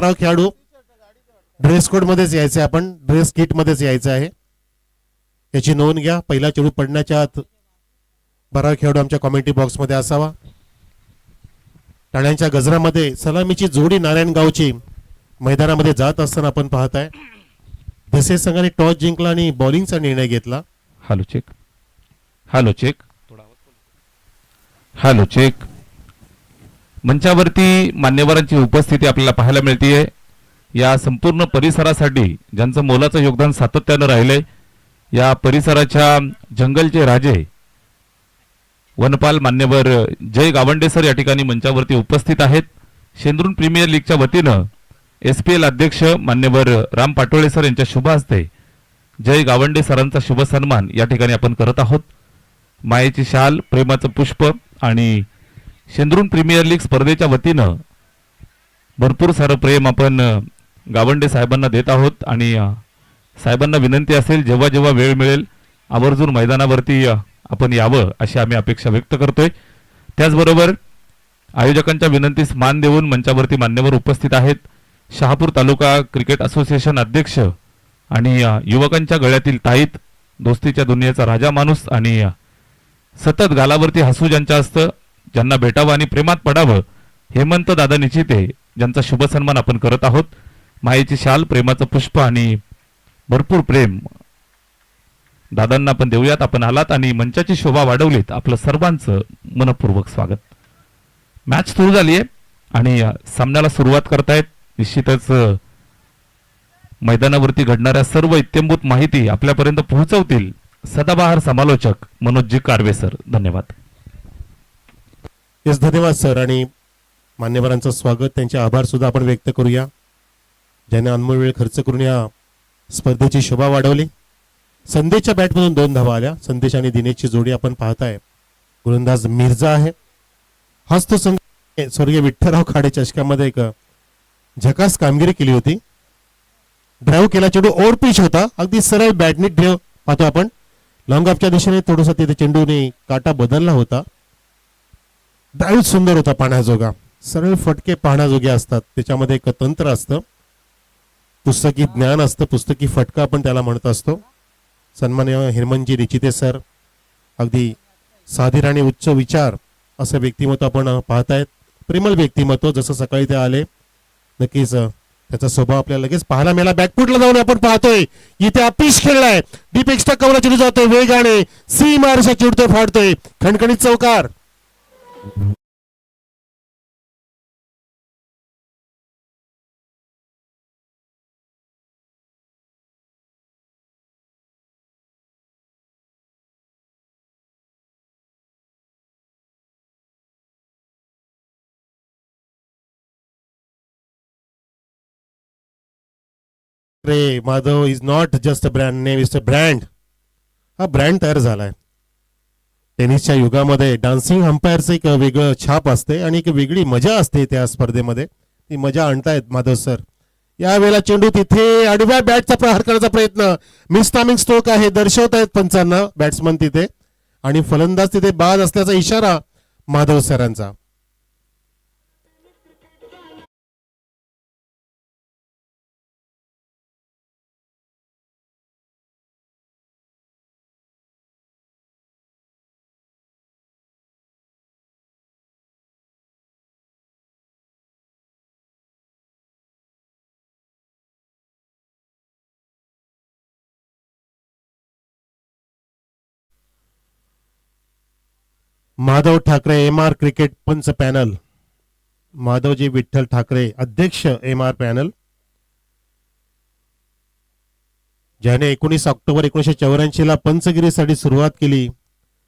खेळाडू dress code मध्येच यायचं आहे, आपण ड्रेस किट मध्येच यायचं आहे, याची नोंद घ्या. पहिला चेंडू पडण्याच्या आत 12 खेळाडू आमच्या कॉमेंट्री बॉक्स मध्ये असावा. टाळ्यांच्या गजरामध्ये सलामीची जोडी नारायणगावची मैदानामध्ये जात असताना आपण पाहताय. धसे संघाने टॉस जिंकला आणि बॉलिंगचा निर्णय घेतला. Hello check, hello check, hello check. मंचावरती मान्यवरांची उपस्थिती आपल्याला पाहायला मिळते. या संपूर्ण परिसरासाठी ज्यांचं मोलाचं योगदान सातत्यानं राहिलंय, या परिसराच्या जंगलचे राजे वनपाल मान्यवर जय गावंडे सर या ठिकाणी मंचावरती उपस्थित आहेत. शेंद्रून प्रीमियर लीगच्या वतीनं SPL अध्यक्ष मान्यवर राम पाटोळे सर यांच्या शुभ हस्ते जय गावंडे सरांचा शुभ सन्मान या ठिकाणी आपण करत आहोत. मायेची शाल, प्रेमाचं पुष्प आणि शेंद्रून प्रीमियर लीग स्पर्धेच्या वतीनं भरपूर सारं प्रेम आपण गावंडे साहेबांना देत आहोत. आणि साहेबांना विनंती असेल, जेव्हा जेव्हा वेळ मिळेल आवर्जून मैदानावरती आपण यावं अशी आम्ही अपेक्षा व्यक्त करतोय. त्याचबरोबर आयोजकांच्या विनंतीस मान देऊन मंचावरती मान्यवर उपस्थित आहेत. शहापूर तालुका क्रिकेट असोसिएशन अध्यक्ष आणि युवकांच्या गळ्यातील ताईत, दोस्तीच्या दुनियेचा राजा माणूस आणि सतत गालावरती हसू ज्यांच्या असतं, ज्यांना भेटावं आणि प्रेमात पडावं, हेमंत दादा निचिते ज्यांचा शुभ सन्मान आपण करत आहोत. मायेची शाल, प्रेमाचं पुष्प आणि भरपूर प्रेम दादांना आपण देऊयात. आपण आलात आणि मंचाची शोभा वाढवलीत, आपलं सर्वांचं मनपूर्वक स्वागत. मॅच सुरू झाली आहे आणि सामन्याला सुरुवात करतायत. निश्चितच मैदानावरती घडणाऱ्या सर्व इत्यंभूत माहिती आपल्यापर्यंत पोहोचवतील सदाबहार समालोचक मनोजजी कारवे सर. धन्यवाद. येस, धन्यवाद सर. आणि मान्यवरांचं स्वागत, त्यांचे आभार सुद्धा आपण व्यक्त करूया, ज्याने अनमोल वेळ खर्च करून या स्पर्धेची शोभा वाढवली. संदेशच्या बॅटमधून 2 धावा आल्या. संदेश आणि दिनेशची जोडी आपण पाहताय. गोलंदाज मिर्झा आहे. हाच तो संघ स्वर्गीय विठ्ठलराव खाडे चषकामध्ये एक झकास कामगिरी केली होती. ड्राईव्ह केला चेंडू, ओव्हर पिच होता, अगदी सरळ बॅटनी ड्राईव्ह पाहतो आपण. लॉंग ऑफच्या दिशेने थोडासा तिथे चेंडूने काटा बदलला होता. ड्राईव्ह सुंदर होता, पाहण्याजोगा. सरळ फटके पाहण्याजोगे असतात, त्याच्यामध्ये एक तंत्र असतं, पुस्तकी ज्ञान असतं, पुस्तकी फटका आपण त्याला म्हणत असतो. सन्माननीय हिरमनजी निचिते सर, अगदी साधीर आणि उच्च विचार असं व्यक्तिमत्व आपण पाहतायत. प्रेमळ व्यक्तिमत्व, जसं सकाळी ते आले. नक्कीच त्याचा स्वभाव आपल्याला लगेच पाहायला मिळाला. बॅकफुटला जाऊन आपण पाहतोय इथे अपिश खेळलाय. डीप एक्स्ट्रा कव्हर चेंडू जातोय वेगाने, सी मारशा चिडतोय, फाडतोय, खणखणीत चौकार. रे Madhav is not just a brand name, is a brand. हा ब्रँड तयार झालाय. टेनिसच्या युगामध्ये डान्सिंग अंपायरचं एक वेगळं छाप असते आणि एक वेगळी मजा असते त्या स्पर्धेमध्ये. ती मजा आणतायत माधव सर. यावेळेला चेंडू तिथे आडव्या बॅटचा प्रहार करण्याचा प्रयत्न, मिस टायमिंग स्ट्रोक आहे, दर्शवतायत पंचांना बॅट्समन तिथे, आणि फलंदाज तिथे बाद असल्याचा इशारा माधव सरांचा. माधव ठाकरे MR क्रिकेट पंच पॅनल, माधवजी विठ्ठल ठाकरे अध्यक्ष MR पॅनल, ज्याने 19 ऑक्टोबर 1984 ला पंचगिरीसाठी सुरुवात केली.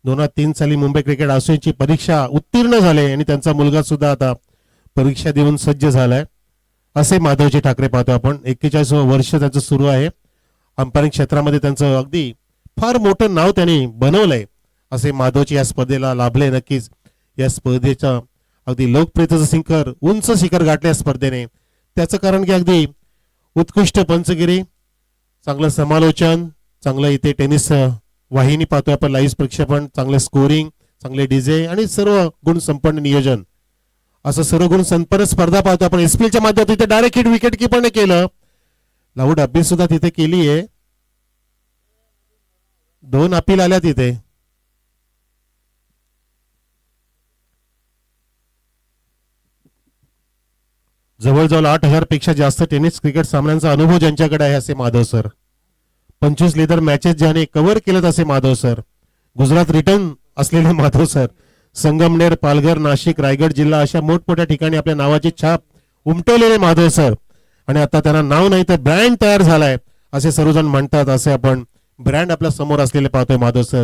2003 साली मुंबई क्रिकेट असोसिएशनची परीक्षा उत्तीर्ण झाले आणि त्यांचा मुलगा सुद्धा आता परीक्षा देऊन सज्ज झालाय. असे माधवजी ठाकरे पाहतो आपण. 41 वर्ष त्यांचं सुरू आहे. अंपायरिंग क्षेत्रामध्ये त्यांचं अगदी फार मोठं नाव त्यांनी बनवलंय. असे माधवची या स्पर्धेला लाभले. नक्कीच या स्पर्धेचा अगदी लोकप्रियतेचं शिखर, उंच शिखर गाठले स्पर्धेने. त्याचं कारण की अगदी उत्कृष्ट पंचगिरी, चांगलं समालोचन, चांगलं इथे टेनिस वाहिनी पाहतोय आपण, लाईव्ह प्रक्षेपण, चांगले स्कोरिंग, चांगले डीजे आणि सर्व गुण संपन्न नियोजन असं सर्व गुण संपन्न स्पर्धा पाहतो आपण. एसपीएलच्या माध्यमातून तिथे डायरेक्ट हिट विकेट किपरने केलं. लाऊड अपील सुद्धा तिथे केली आहे. 2 अपील आल्या तिथे. जवळजवळ 8,000 पेक्षा जास्त टेनिस क्रिकेट सामन्यांचा अनुभव ज्यांच्याकडे आहे असे माधव सर. 25 लेदर मॅचेस ज्याने कव्हर केलेत असे माधव सर. गुजरात रिटर्न असलेले माधव सर. संगमनेर, पालघर, नाशिक, रायगड जिल्हा अशा मोठमोठ्या ठिकाणी आपल्या नावाची छाप उमटवलेले माधव सर. आणि आता त्यांना नाव नाही तर ब्रँड तयार झालाय असे सर्वजण म्हणतात. असे आपण ब्रँड आपल्या समोर असलेले पाहतोय माधव सर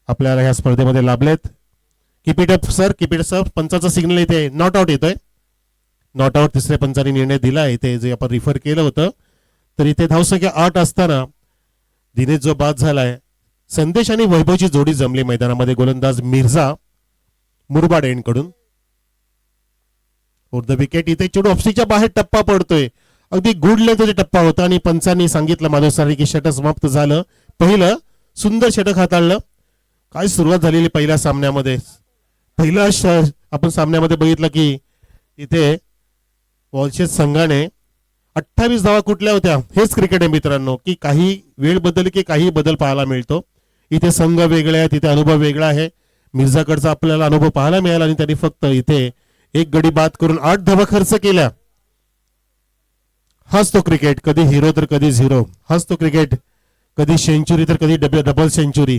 आपल्याला ह्या स्पर्धेमध्ये लाभलेत. Keep it up sir, keep it up. पंचाचा सिग्नल इथे नॉट आउट येतोय. नॉट आउट तिसऱ्या पंचाने निर्णय दिला इथे जे आपण रिफर केलं होतं. तर इथे धावसंख्या 8 असताना दिनेश जो बाद झालाय, संदेश आणि वैभवची जोडी जमली मैदानामध्ये. गोलंदाज मिर्झा मुरबाड एंड कडून द विकेट. इथे चेंडू ऑफस्टिकच्या बाहेर टप्पा पडतोय. अगदी गुड लेंथचा टप्पा होता आणि पंचांनी सांगितलं माधव सरांनी की षटक समाप्त झालं. पहिलं सुंदर षटक हाताळलं. काय सुरुवात झालेली पहिल्या सामन्यामध्ये. पहिला आपण सामन्यामध्ये बघितलं की इथे वॉलशेस संघाने 28 धावा कुठल्या होत्या. हेच क्रिकेट आहे मित्रांनो की काही वेळ बदल की काही बदल पाहायला मिळतो. इथे संघ वेगळे आहे, तिथे अनुभव वेगळा आहे. मिर्झाकडचा आपल्याला अनुभव पाहायला मिळाला आणि त्यांनी फक्त इथे 1 गडी बाद करून 8 धावा खर्च केल्या. हाच तो क्रिकेट. कधी हिरो तर कधी झिरो. हाच तो क्रिकेट. कधी सेंचुरी तर कधी डबल सेंचुरी.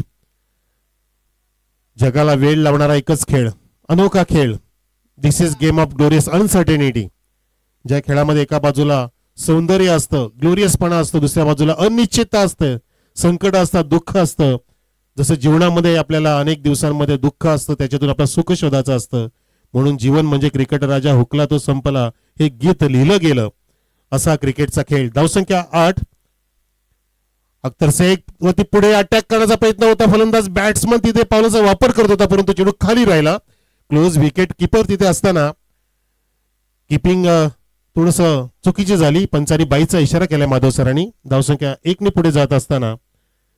जगाला वेळ लावणारा एकच खेळ, अनोखा खेळ. This is game of glorious uncertainty. ज्या खेळामध्ये एका बाजूला सौंदर्य असतं, ग्लोरियसपणा असतो, दुसऱ्या बाजूला अनिश्चितता असते, संकट असतात, दुःख असतं. जसं जीवनामध्ये आपल्याला अनेक दिवसांमध्ये दुःख असतं, त्याच्यातून आपलं सुख शोधायचं असतं. म्हणून जीवन म्हणजे क्रिकेट राजा हुकला तो संपला हे गीत लिहिलं गेलं. असा क्रिकेटचा खेळ. धावसंख्या 8. अख्तर शेख वरती पुढे अटॅक करण्याचा प्रयत्न होता. फलंदाज बॅट्समन तिथे पावलाचा वापर करत होता परंतु चेंडू खाली राहिला. क्लोज विकेट कीपर तिथे असताना किपिंग थोडस चुकीची झाली. पंचानी बाईचा इशारा केला माधव सरांनी. धावसंख्या 1 ने पुढे जात असताना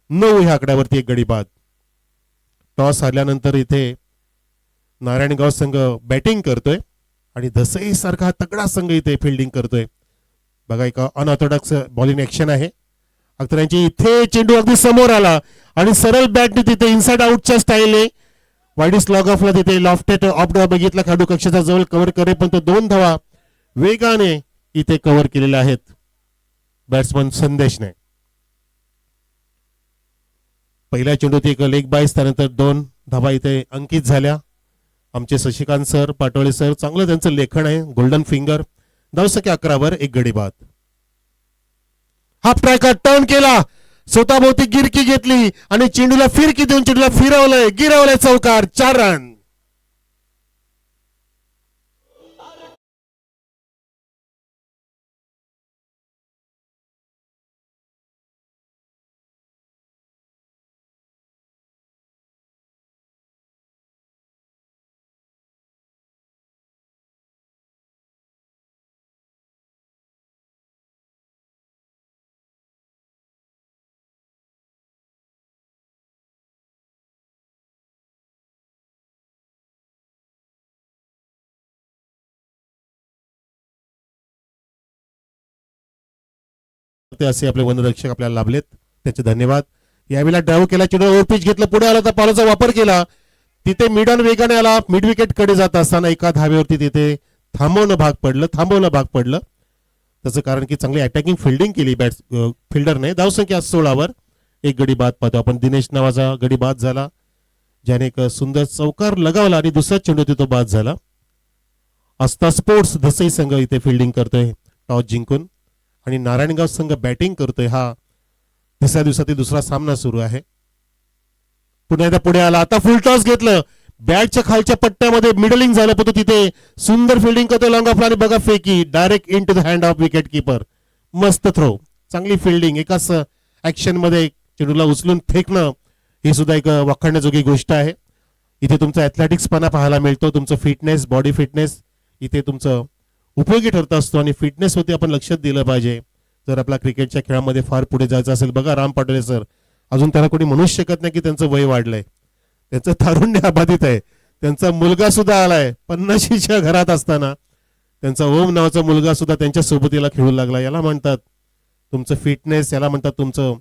9 ह्या आकड्यावरती 1 गडी बाद. टॉस हारल्यानंतर इथे नारायणगाव संघ बॅटिंग करतोय आणि धसई सारखा तगडा संघ इथे फिल्डिंग करतोय. बघा एक अनऑर्थोडॉक्स बॉलिंग ऍक्शन आहे. अख्तर यांची इथे चेंडू अगदी समोर आला आणि सरळ बॅटने तिथे इनसाइड आउटच्या स्टाईलने वाईडिस लॉग ऑफला तिथे लॉफ्टेड ऑफ बघितला. खेळाडू कक्षाचा जवळ कव्हर करे पण तो 2 धावा वेगाने इथे कव्हर केलेल्या आहेत बॅट्समन संदेशने. पहिल्या चेंडूत एक लेग बाईस, त्यानंतर 2 धावा इथे अंकित झाल्या. आमचे शशिकांत सर, पाटोळे सर, चांगलं त्यांचं लेखन आहे. Golden finger. धावसंख्या 11 वर 1 गडी बाद. हाफ ट्रॅकर टर्न केला, स्वतःभोवती गिरकी घेतली आणि चेंडूला फिरकी देऊन चेंडूला फिरवलंय, गिरवलंय चौकार. 4 रन. असे आपले वनरक्षक आपल्याला लाभलेत, त्याचे धन्यवाद. यावेळेला ड्राईव्ह केला, चेंडू ओव्हर पिच घेतलं, पुढे आला तर पावलाचा वापर केला. तिथे मिड ऑन वेगाने आला. मिड विकेट कडे जात असताना एका धावेवरती तिथे थांबवणं भाग पडलं. त्याचं कारण की चांगली अटॅकिंग फिल्डिंग केली फिल्डरने. धावसंख्या 16 वर 1 गडी बाद पाहतो आपण. दिनेश नावाचा गडी बाद झाला, ज्याने एक सुंदर चौकार लगावला आणि दुसरा चेंडू तो बाद झाला. आस्था स्पोर्ट्स धसई संघ इथे फिल्डिंग करतोय टॉस जिंकून आणि नारायणगाव संघ बॅटिंग करतोय. हा तिसऱ्या दिवसातील दुसरा सामना सुरू आहे. पुन्हा एकदा पुढे आला, आता फुल टॉस घेतलं, बॅटच्या खालच्या पट्ट्यामध्ये मिडलिंग झालं, पण तिथे सुंदर फिल्डिंग करतोय लॉंग ऑफ आणि बघा फेकी direct in to the hand of wicket keeper. मस्त थ्रो, चांगली फिल्डिंग. एकाच ऍक्शन मध्ये चेंडूला उचलून फेकणं ही सुद्धा एक वाखाणण्याजोगी गोष्ट आहे. इथे तुमचा ऍथलेटिक्सपणा पाहायला मिळतो, तुमचं फिटनेस, बॉडी फिटनेस इथे तुमचं उपयोगी ठरत असतो आणि फिटनेस होती आपण लक्षात दिलं पाहिजे जर आपला क्रिकेटच्या खेळामध्ये फार पुढे जायचं असेल. बघा राम पाटोळे सर, अजून त्यांना कोणी म्हणूच शकत नाही की त्यांचं वय वाढलंय, त्यांचं तारुण्य अबाधित आहे. त्यांचा मुलगा सुद्धा आलाय 50च्या घरात असताना त्यांचा ओम नावाचा मुलगा सुद्धा त्यांच्या सोबतीला खेळू लागला. याला म्हणतात तुमचं फिटनेस, याला म्हणतात तुमचं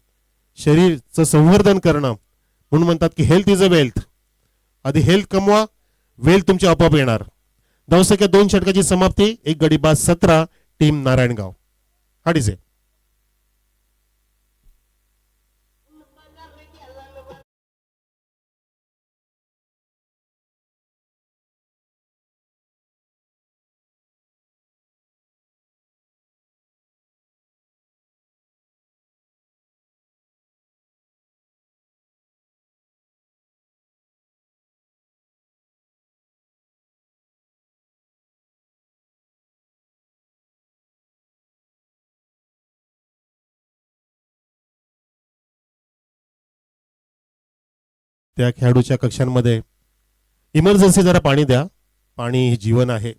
शरीरचं संवर्धन करणं. म्हणून म्हणतात की हेल्थ इज अ वेल्थ. आधी हेल्थ कमवा, वेल्थ तुमची आपोआप येणार. धावसंख्या 2 षटकाची समाप्ती, 1 गडी बाद 17, टीम नारायणगाव. हाडीचे त्या खेळाडूच्या कक्षांमध्ये इमर्जन्सी जरा पाणी द्या. पाणी हे जीवन आहे.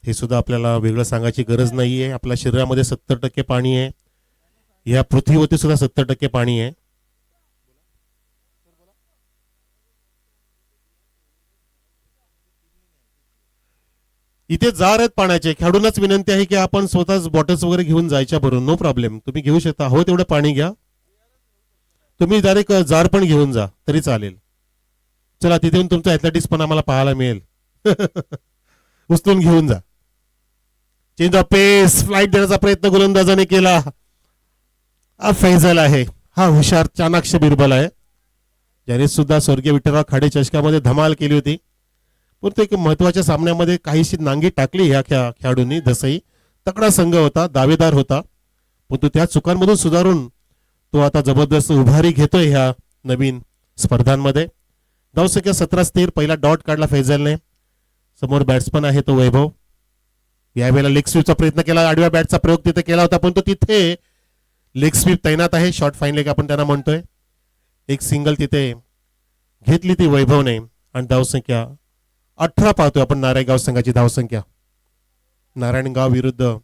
हे सुद्धा आपल्याला वेगळं सांगायची गरज नाहीये. आपल्या शरीरामध्ये 70% पाणी आहे. या पृथ्वीवरती सुद्धा 70% पाणी आहे. इथे जार आहेत पाण्याचे. खेळाडूंनाच विनंती आहे की आपण स्वतःच बॉटल्स वगैरे घेऊन जायच्या भरून. नो प्रॉब्लेम, तुम्ही घेऊ शकता. हो तेवढं पाणी घ्या. तुम्ही डायरेक्ट जार पण घेऊन जा तरी चालेल. चला तिथे येऊन तुमचं ऍथलेटिक्स पण आम्हाला पाहायला मिळेल. उचलून घेऊन जा. चेंज ऑफ पेस, फ्लाईट देण्याचा प्रयत्न गोलंदाजाने केला. फैजल आहे हा हुशार चाणाक्ष बिरबल आहे, ज्याने सुद्धा स्वर्गीय विठ्ठलराव खाडे चषकामध्ये धमाल केली होती. परंतु एक महत्वाच्या सामन्यामध्ये काहीशी नांगी टाकली ह्या खेळाडूंनी. दसई तगडा संघ होता, दावेदार होता, परंतु त्या चुकांमधून सुधारून तो आता जबरदस्त उभारी घेतोय ह्या नवीन स्पर्धांमध्ये. धावसंख्या 17 स्थिर. पहिला डॉट काढला फैजलने. समोर बॅट्समन आहे तो वैभव. यावेळेला लेग स्वीपचा प्रयत्न केला. आडव्या बॅटचा प्रयोग तिथे केला होता, पण तो तिथे लेग स्वीप तैनात आहे. शॉर्ट फाईन लेग आपण त्यांना म्हणतोय. एक सिंगल तिथे घेतली ती वैभवने आणि धावसंख्या 18 पाहतोय आपण. नारायणगाव संघाची धावसंख्या. नारायणगाव विरुद्ध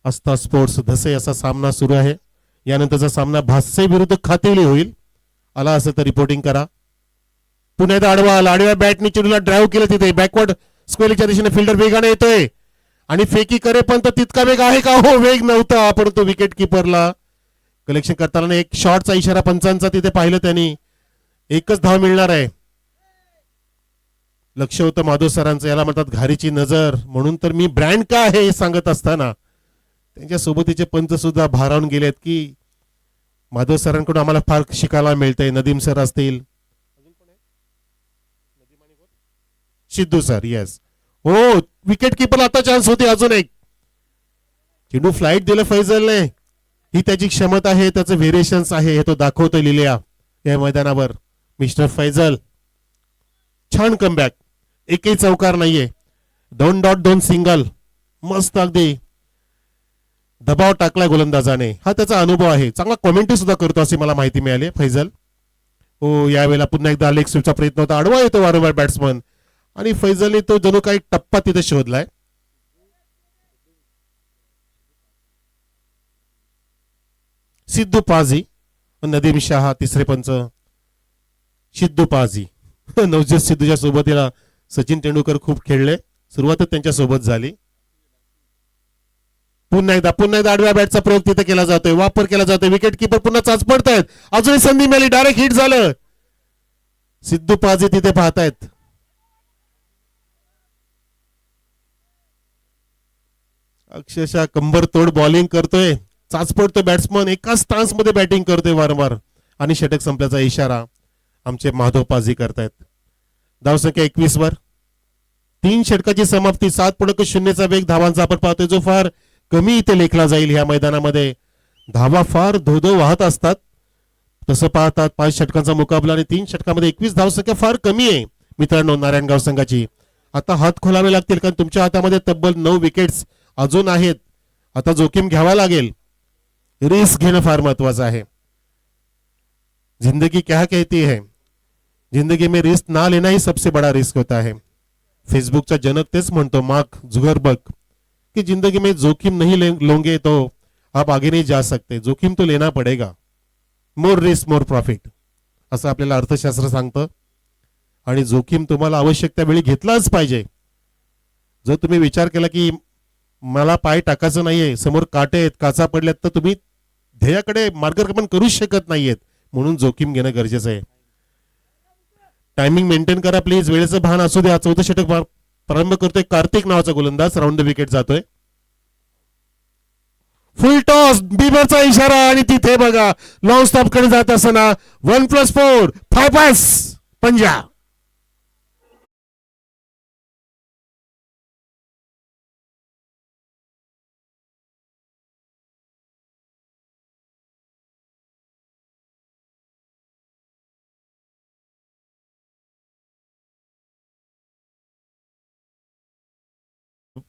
आस्था स्पोर्ट्स धसे असा सामना सुरू आहे. यानंतरचा सामना भासे विरुद्ध खातेवली होईल. आला असं तर रिपोर्टिंग करा. पुन्हा एकदा आडवा आला. आडव्या बॅटने चेंडूला ड्राईव्ह केलं तिथे. बॅकवर्ड स्क्वेअरच्या दिशेने फिल्डर वेगाने येतोय आणि फेकी करे पण तो तितका वेग आहे का? हो, वेग नव्हता, परंतु विकेट किपरला कलेक्शन करताना एक शॉटचा इशारा पंचांचा तिथे पाहिलं त्यांनी. एकच धाव मिळणार आहे. लक्ष होतं माधव सरांचं. याला म्हणतात घारीची नजर. म्हणून तर मी ब्रँड का आहे हे सांगत असताना त्यांच्या सोबतीचे पंच सुद्धा भारावून गेलेत की माधव सरांकडून आम्हाला फार शिकायला मिळतंय. नदीम सर असतील, सिद्धू सर. येस, हो, विकेट किपर आता चान्स होती अजून एक. चेंडू फ्लाईट दिलं फैजलने. ही त्याची क्षमता आहे, त्याचं व्हेरिएशन्स आहे, हे तो दाखवतोय लिहिल्या या मैदानावर. मिस्टर फैजल छान कमबॅक. एकही चौकार नाहीये. 2 डॉट 2 सिंगल. मस्त अगदी दबाव टाकलाय गोलंदाजाने. हा त्याचा अनुभव आहे. चांगला कॉमेंट्री सुद्धा करतो अशी मला माहिती मिळाली फैजल. हो, यावेळेला पुन्हा एकदा लेग स्वीपचा प्रयत्न होता. आडवा येतो वारंवार बॅट्समन आणि फैजलने तो जणू काही टप्पा तिथे शोधलाय. सिद्धू पाजी, नदीम शहा तिसरे पंच. सिद्धू पाजी नवजोत सिद्धूच्या सोबतीला सचिन तेंडुलकर खूप खेळले. सुरुवातच त्यांच्या सोबत झाली. पुन्हा एकदा आडव्या बॅटचा प्रयोग तिथे केला जातोय, वापर केला जातोय. विकेट किपर पुन्हा चाच पडतायत. अजूनही संधी मिळाली. डायरेक्ट हिट झालं. सिद्धू पाजी तिथे पाहतायत. अक्षरशः कंबर तोड बॉलिंग करतोय. चाच पडतोय बॅट्समन. एकाच स्टान्स मध्ये बॅटिंग करतोय वारंवार आणि षटक संपल्याचा इशारा आमचे माधव पाजी करतायत. धावसंख्या 21 वर. 3 षटकाची समाप्ती. 7.0चा वेग धावांचा आपण पाहतोय, जो फार कमी इथे लेखला जाईल. ह्या मैदानामध्ये धावा फार धोधो वाहत असतात. तसं पाहतात 5 षटकांचा मुकाबला आणि 3 षटकामध्ये 21 धावसंख्या फार कमी आहे मित्रांनो नारायणगाव संघाची. आता हात खोलावे लागतील, कारण तुमच्या हातामध्ये तब्बल 9 विकेट्स अजून आहेत. आता जोखीम घ्यावा लागेल. रिस्क घेणं फार महत्वाचं आहे. जिंदगी क्या कहती है, जिंदगी में रिस्क ना लेना ही सबसे बड़ा रिस्क होता है. फेसबुकचा जनक तेच म्हणतो, मार्क झुकरबर्ग, कि जिंदगी में जोखिम नहीं लोगे तो आप आगे नहीं जा सकते. जोखिम तो लेना पडेगा. मोर रिस्क मोर प्रॉफिट असं आपल्याला अर्थशास्त्र सांगतं. आणि जोखीम तुम्हाला आवश्यक त्या वेळी घेतलाच पाहिजे. जर तुम्ही विचार केला की मला पाय टाकायचं नाहीये, समोर काटे आहेत, काचा पडल्यात, तर तुम्ही ध्येयाकडे मार्गक्रमण करूच शकत नाहीयेत. म्हणून जोखीम घेणं गरजेचं आहे. टायमिंग मेंटेन करा प्लीज, वेळेचं भान असू द्या. 14 षटक प्रारंभ करतोय कार्तिक नावाचा गोलंदाज, राऊंड द विकेट जातोय. फुल टॉस, बिबरचा इशारा, आणि तिथे बघा लॉंग स्टॉप कडे जात असताना 1+4 5 पास पंजा.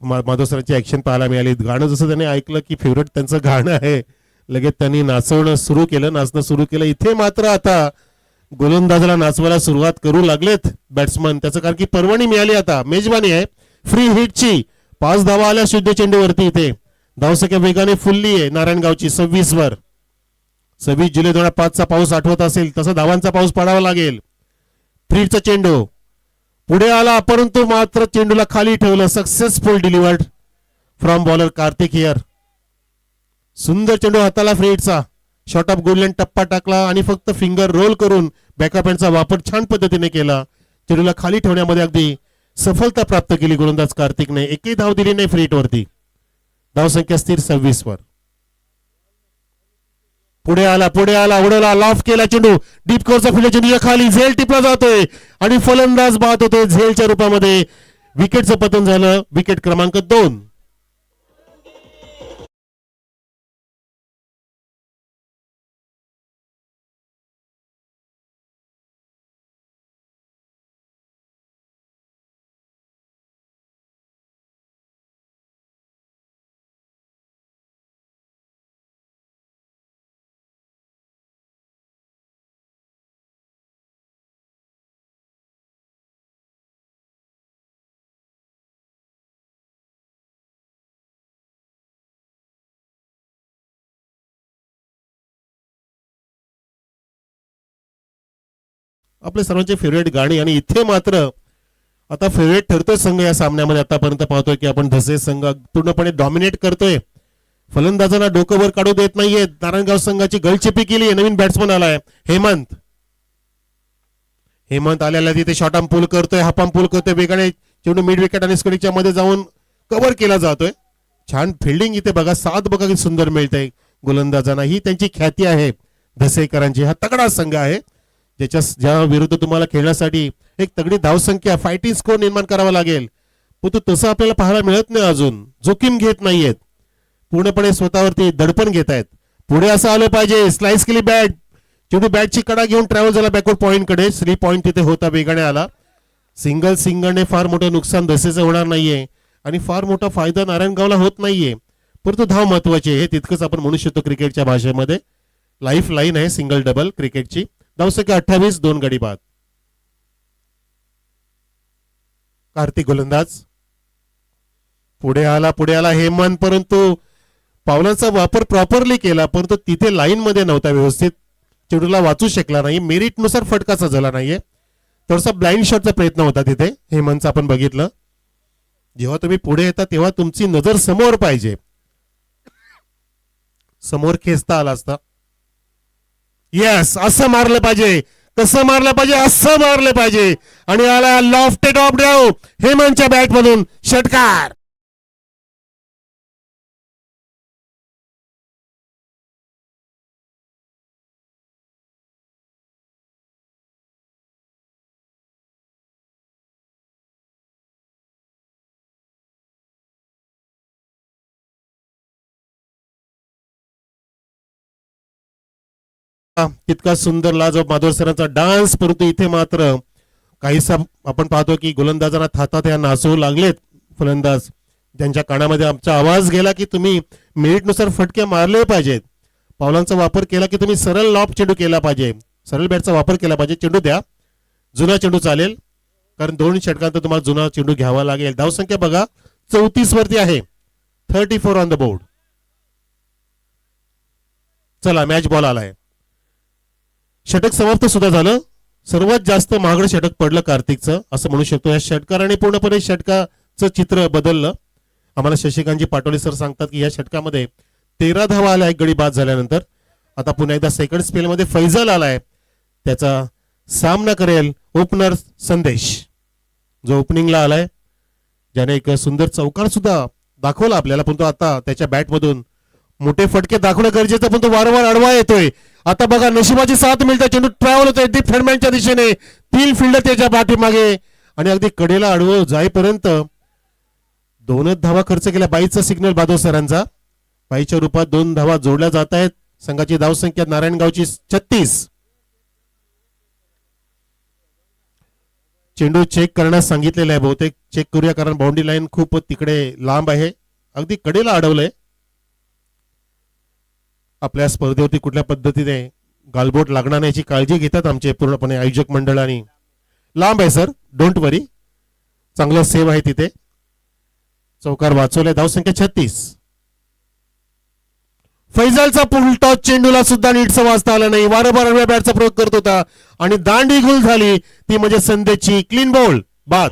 माधव सरांची ऍक्शन पाहायला मिळाली. गाणं जसं त्यांनी ऐकलं की फेवरेट त्यांचं गाणं आहे, लगेच त्यांनी नाचवणं सुरू केलं, नाचणं सुरू केलं. इथे मात्र आता गोलंदाजाला नाचवायला सुरुवात करू लागलेत बॅट्समन. त्याचं कारण की परवानगी मिळाली, आता मेजबानी आहे फ्री हिटची. 5 धावा आल्या शुद्ध चेंडूवरती. इथे धावसंख्या वेगाने फुलली आहे नारायणगावची 26 वर. 26 जुलै 2005चा पाऊस आठवत असेल तसा धावांचा पाऊस पडावा लागेल. फ्रीचा चेंडू पुढे आला, परंतु मात्र चेंडूला खाली ठेवलं. Successful delivered from bowler Kartik here. सुंदर चेंडू हाताला फ्रीडचा. शॉर्ट ऑफ गोल्डन टप्पा टाकला आणि फक्त फिंगर रोल करून बॅकअप हँडचा वापर छान पद्धतीने केला. चेंडूला खाली ठेवण्यामध्ये अगदी सफलता प्राप्त केली गोलंदाज कार्तिकने. एकही धाव दिली नाही फ्रीटवरती. धावसंख्या स्थिर 26 वर. पुढे आला, उडवला, लॉफ केला चेंडू. डीप कोरचा फिल्ड चेंडू खाली, झेल टिपला जातोय आणि फलंदाज बाद होतोय झेलच्या रूपामध्ये. विकेटचं पतन झालं. विकेट क्रमांक 2. आपले सर्वांचे फेवरेट गाणी, आणि इथे मात्र आता फेवरेट ठरतोय संघ या सामन्यामध्ये. आतापर्यंत पाहतोय की आपण धसे संघ पूर्णपणे डॉमिनेट करतोय. फलंदाजांना डोकं वर काढू देत नाहीये. नारायणगाव संघाची गळचेपी केली आहे. नवीन बॅट्समन आलाय हेमंत. आलेला तिथे शॉर्ट आर्म पूल करतोय, हाफ आर्म पूल करतोय. वेगाने चेंडू मिड विकेट आणि स्क्वेअरच्या मध्ये जाऊन कव्हर केला जातोय. छान फिल्डिंग इथे बघा. 7 बघा किती सुंदर मिळतंय गोलंदाजांना. ही त्यांची ख्याती आहे धसेकरांची. हा तगडा संघ आहे ज्या विरुद्ध तुम्हाला खेळण्यासाठी एक तगडी धावसंख्या, फायटिंग स्कोर निर्माण करावा लागेल. परंतु तसं आपल्याला पाहायला मिळत नाही. अजून जोखीम घेत नाहीयेत, पूर्णपणे स्वतःवरती दडपण घेत आहेत. पुढे असं आलं पाहिजे. स्लाइस केली बॅट, चेंडू बॅटची कडा घेऊन ट्रॅव्हल झाला बॅकवर्ड पॉईंट कडे. 3 पॉईंट तिथे होता, वेगाने आला. सिंगलने फार मोठं नुकसान धसेचं होणार नाहीये आणि फार मोठा फायदा नारायणगावला होत नाहीये. परंतु धाव महत्वाची आहे, हे तितकंच आपण म्हणू शकतो क्रिकेटच्या भाषेमध्ये. लाईफ लाईन आहे सिंगल डबल क्रिकेटची. धावसंख्या 28, 2 गडी बाद. कार्तिक गोलंदाज. पुढे आला हेमंत, परंतु पावलांचा वापर प्रॉपरली केला, परंतु तिथे लाईन मध्ये नव्हता व्यवस्थित. चेंडूला वाचू शकला नाही. मेरिट नुसार फटकाचा झाला नाहीये. थोडासा ब्लाइंड शॉटचा प्रयत्न होता तिथे हेमंतचा आपण बघितलं. जेव्हा तुम्ही पुढे येता तेव्हा तुमची नजर समोर पाहिजे. समोर खेचता आला असता. येस, असं मारलं पाहिजे. कसं मारलं पाहिजे? असं मारलं पाहिजे. आणि आला लॉफ्टेड ऑफ डाव हेमंतच्या बॅट मधून षटकार. तितका सुंदर लाजवाब माधव सरांचा डान्स. परंतु इथे मात्र काहीसा आपण पाहतो की गोलंदाजांना थातात या नाचवू लागलेत फलंदाज. त्यांच्या कानामध्ये आमचा आवाज गेला की तुम्ही मेरिटनुसार फटके मारले पाहिजेत. पावलांचा वापर केला की तुम्ही सरळ लॉप चेंडू केला पाहिजे, सरळ बॅटचा वापर केला पाहिजे. चेंडू द्या, जुना चेंडू चालेल, कारण 2 षटकांत तुम्हाला जुना चेंडू घ्यावा लागेल. धावसंख्या बघा 34 वरती आहे. 34 ऑन द बोर्ड. चला, मॅच बॉल आलाय. षटक समाप्त सुद्धा झालं. सर्वात जास्त महागडं षटक पडलं कार्तिकचं असं म्हणू शकतो. या षटकाराने पूर्णपणे षटकाचं चित्र बदललं. आम्हाला शशिकांतजी पाटोले सर सांगतात की या षटकामध्ये 13 धावा आल्या एक गडी बाद झाल्यानंतर. आता पुन्हा एकदा सेकंड स्पेलमध्ये फैजल आलाय. त्याचा सामना करेल ओपनर संदेश, जो ओपनिंगला आलाय, ज्याने एक सुंदर चौकार सुद्धा दाखवला आपल्याला. पण तो आता त्याच्या बॅटमधून मोठे फटके दाखवणं गरजेचं, पण तो वारंवार आडवा येतोय. आता बघा नशिबाची साथ मिळते. चेंडू ट्रॅव्हल होतोय डीप फेडमॅनच्या दिशेने. 3 फिल्डर त्याच्या पाठीमागे आणि अगदी कडेला आडवं जाईपर्यंत 2च धावा खर्च केल्या. बाईचा सिग्नल बादो सरांचा. बाईच्या रूपात 2 धावा जोडल्या जात आहेत. संघाची धावसंख्या नारायणगावची 36. चेंडू चेक करण्यास सांगितलेला आहे. बहुतेक चेक करूया, कारण बाउंड्री लाईन खूप तिकडे लांब आहे. अगदी कडेला अडवलंय. आपल्या स्पर्धेवरती कुठल्या पद्धतीने गालबोट लागणार नाही याची काळजी घेतात आमचे पूर्णपणे आयोजक मंडळ. आणि लांब आहे सर, डोंट वरी. चांगलं सेव्ह आहे तिथे. चौकार वाचवलाय. धावसंख्या 36. फैजलचा पुल टॉस चेंडूला सुद्धा नीटसं वाचता आलं नाही. वारंवार आडव्या बॅटचा प्रयोग करत होता आणि दांडी गुल झाली. ती म्हणजे संदेशची क्लीन बॉल बाद.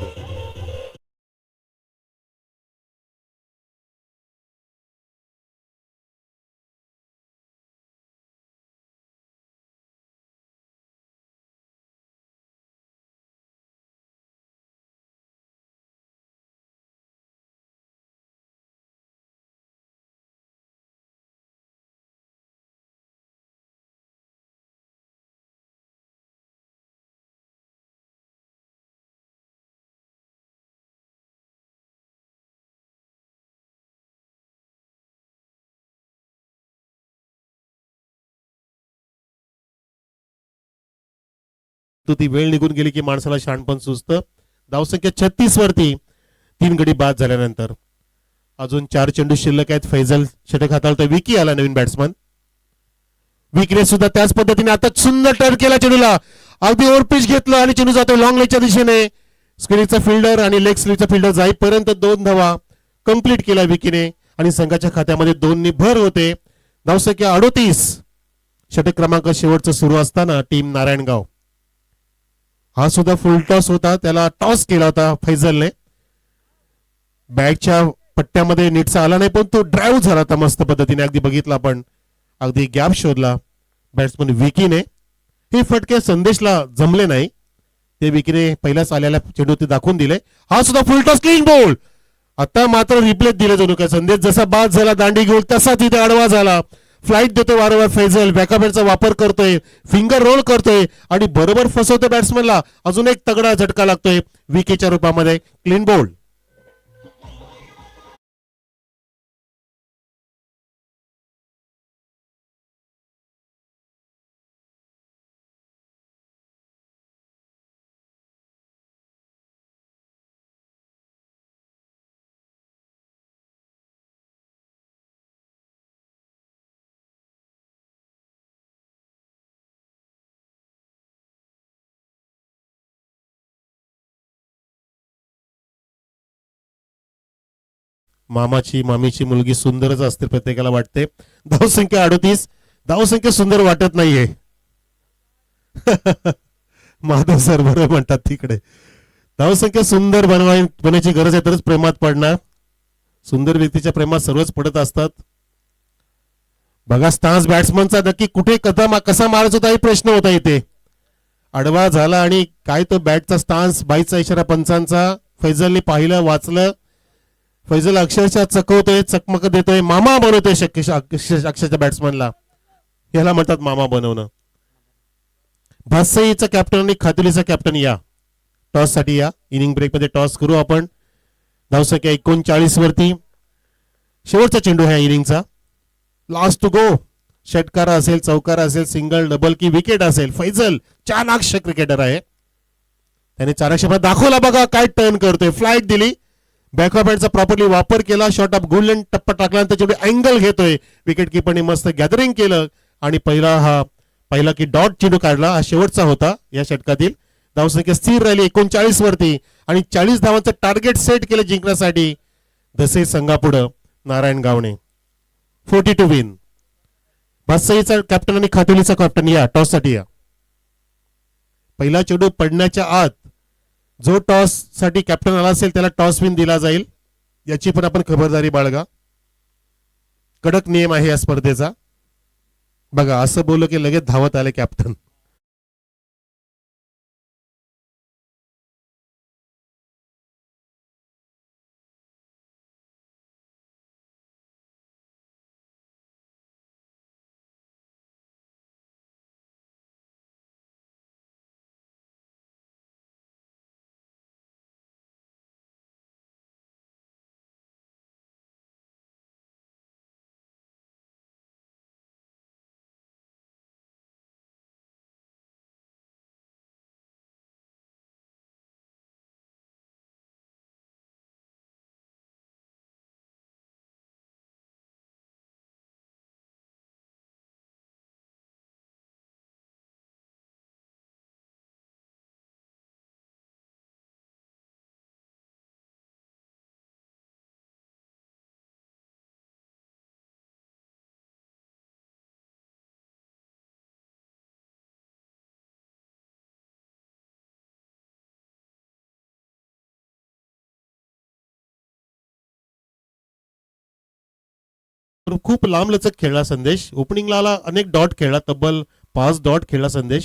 तो ती वेळ निघून गेली की माणसाला शहाणपण सुचतं. धावसंख्या 36 वरती 3 गडी बाद झाल्यानंतर अजून 4 चेंडू शिल्लक आहेत. फैजल षटक हाताळतोय. विकी आला नवीन बॅट्समन. विकीने सुद्धा त्याच पद्धतीने आता सुंदर टर्न केला चेंडूला. अगदी ओव्हर पिच घेतलं आणि चेंडू जातोय लॉंग लेगच्या दिशेने. स्क्रीनचा फिल्डर आणि लेग स्लीवचा फिल्डर जाईपर्यंत 2 धावा कंप्लीट केला विकीने आणि संघाच्या खात्यामध्ये 2 नी भर होते. धावसंख्या 38. षटक क्रमांक शेवटचं सुरू असताना टीम नारायणगाव. हा सुद्धा फुल टॉस होता. त्याला टॉस केला होता फैजलने. बॅगच्या पट्ट्यामध्ये नीटचा आला नाही, पण तो ड्राईव्ह झाला होता मस्त पद्धतीने. अगदी बघितला आपण. अगदी गॅप शोधला बॅट्समन विकीने. हे फटके संदेशला जमले नाही. ते विकीने पहिल्याच आलेल्या चेंडू ते दाखवून दिले. हा सुद्धा फुल टॉस क्लीन बॉल. आता मात्र रिप्लेस दिले जणू काय. संदेश जसा बाद झाला दांडी घेऊन तसा तिथे आडवा झाला. फ्लाईट देतोय वारंवार फैजल. बॅकअपचा वापर करतोय. फिंगर रोल करतोय आणि बरोबर फसवतोय बॅट्समनला. अजून एक तगडा झटका लागतोय विकेच्या रूपामध्ये. Clean ball. मामाची मामीची मुलगी सुंदरच असते प्रत्येकाला वाटते. धावसंख्या 38. धावसंख्या सुंदर वाटत नाहीये. माधव सर बरोबर म्हणतात तिकडे. धावसंख्या सुंदर बनवायची गरज आहे तरच प्रेमात पडणार. सुंदर व्यक्तीच्या प्रेमात सर्वच पडत असतात. बघा स्टान्स बॅट्समनचा नक्की कुठे कसा मारायचा होता हे प्रश्न होता इथे. आडवा झाला आणि काय तो बॅटचा स्टान्स. बाईचा इशारा पंचांचा. फैजलने पाहिलं वाचलं. फैजल अक्षरशः चकवतोय, चकमक देतोय. मामा बनवतोय अक्षरशः बॅट्समनला. याला म्हणतात मामा बनवणं. भासईचा कॅप्टन आणि खातुलीचा कॅप्टन या टॉस साठी या. इनिंग ब्रेक मध्ये टॉस करू आपण. धावसंख्या 39 वरती. शेवटचा चेंडू ह्या इनिंगचा. Last to go. षटकारा असेल, चौकारा असेल, सिंगल, डबल की विकेट असेल. फैजल चाणाक्ष क्रिकेटर आहे. त्याने 4 अक्षरात दाखवला. बघा काय टर्न करतोय. फ्लाईट दिली. बॅकअपचा प्रॉपरली वापर केला. शॉट ऑफ गोल्डन टप्पा टाकल्यानंतर जेवढे अँगल घेतोय. विकेट किपरने मस्त गॅदरिंग केलं आणि पहिला की डॉट चेंडू काढला. हा शेवटचा होता या षटकातील. धावसंख्या स्थिर राहिली 39 वरती आणि 40 धावांचं टार्गेट सेट केलं जिंकण्यासाठी दसे संघापुढं नारायणगावने. 42 विन. भासईचा कॅप्टन आणि खातुलीचा कॅप्टन या टॉस साठी या. पहिला चेंडू पडण्याच्या आत जो टॉस साठी कॅप्टन आला असेल त्याला टॉस विन दिला जाईल, याची पण आपण खबरदारी बाळगा. कडक नियम आहे या स्पर्धेचा. बघा असं बोललं की लगेच धावत आले कॅप्टन. खूप लांब लचक खेळला संदेश. ओपनिंगला आला, अनेक डॉट खेळला, तब्बल 5 डॉट खेळला संदेश.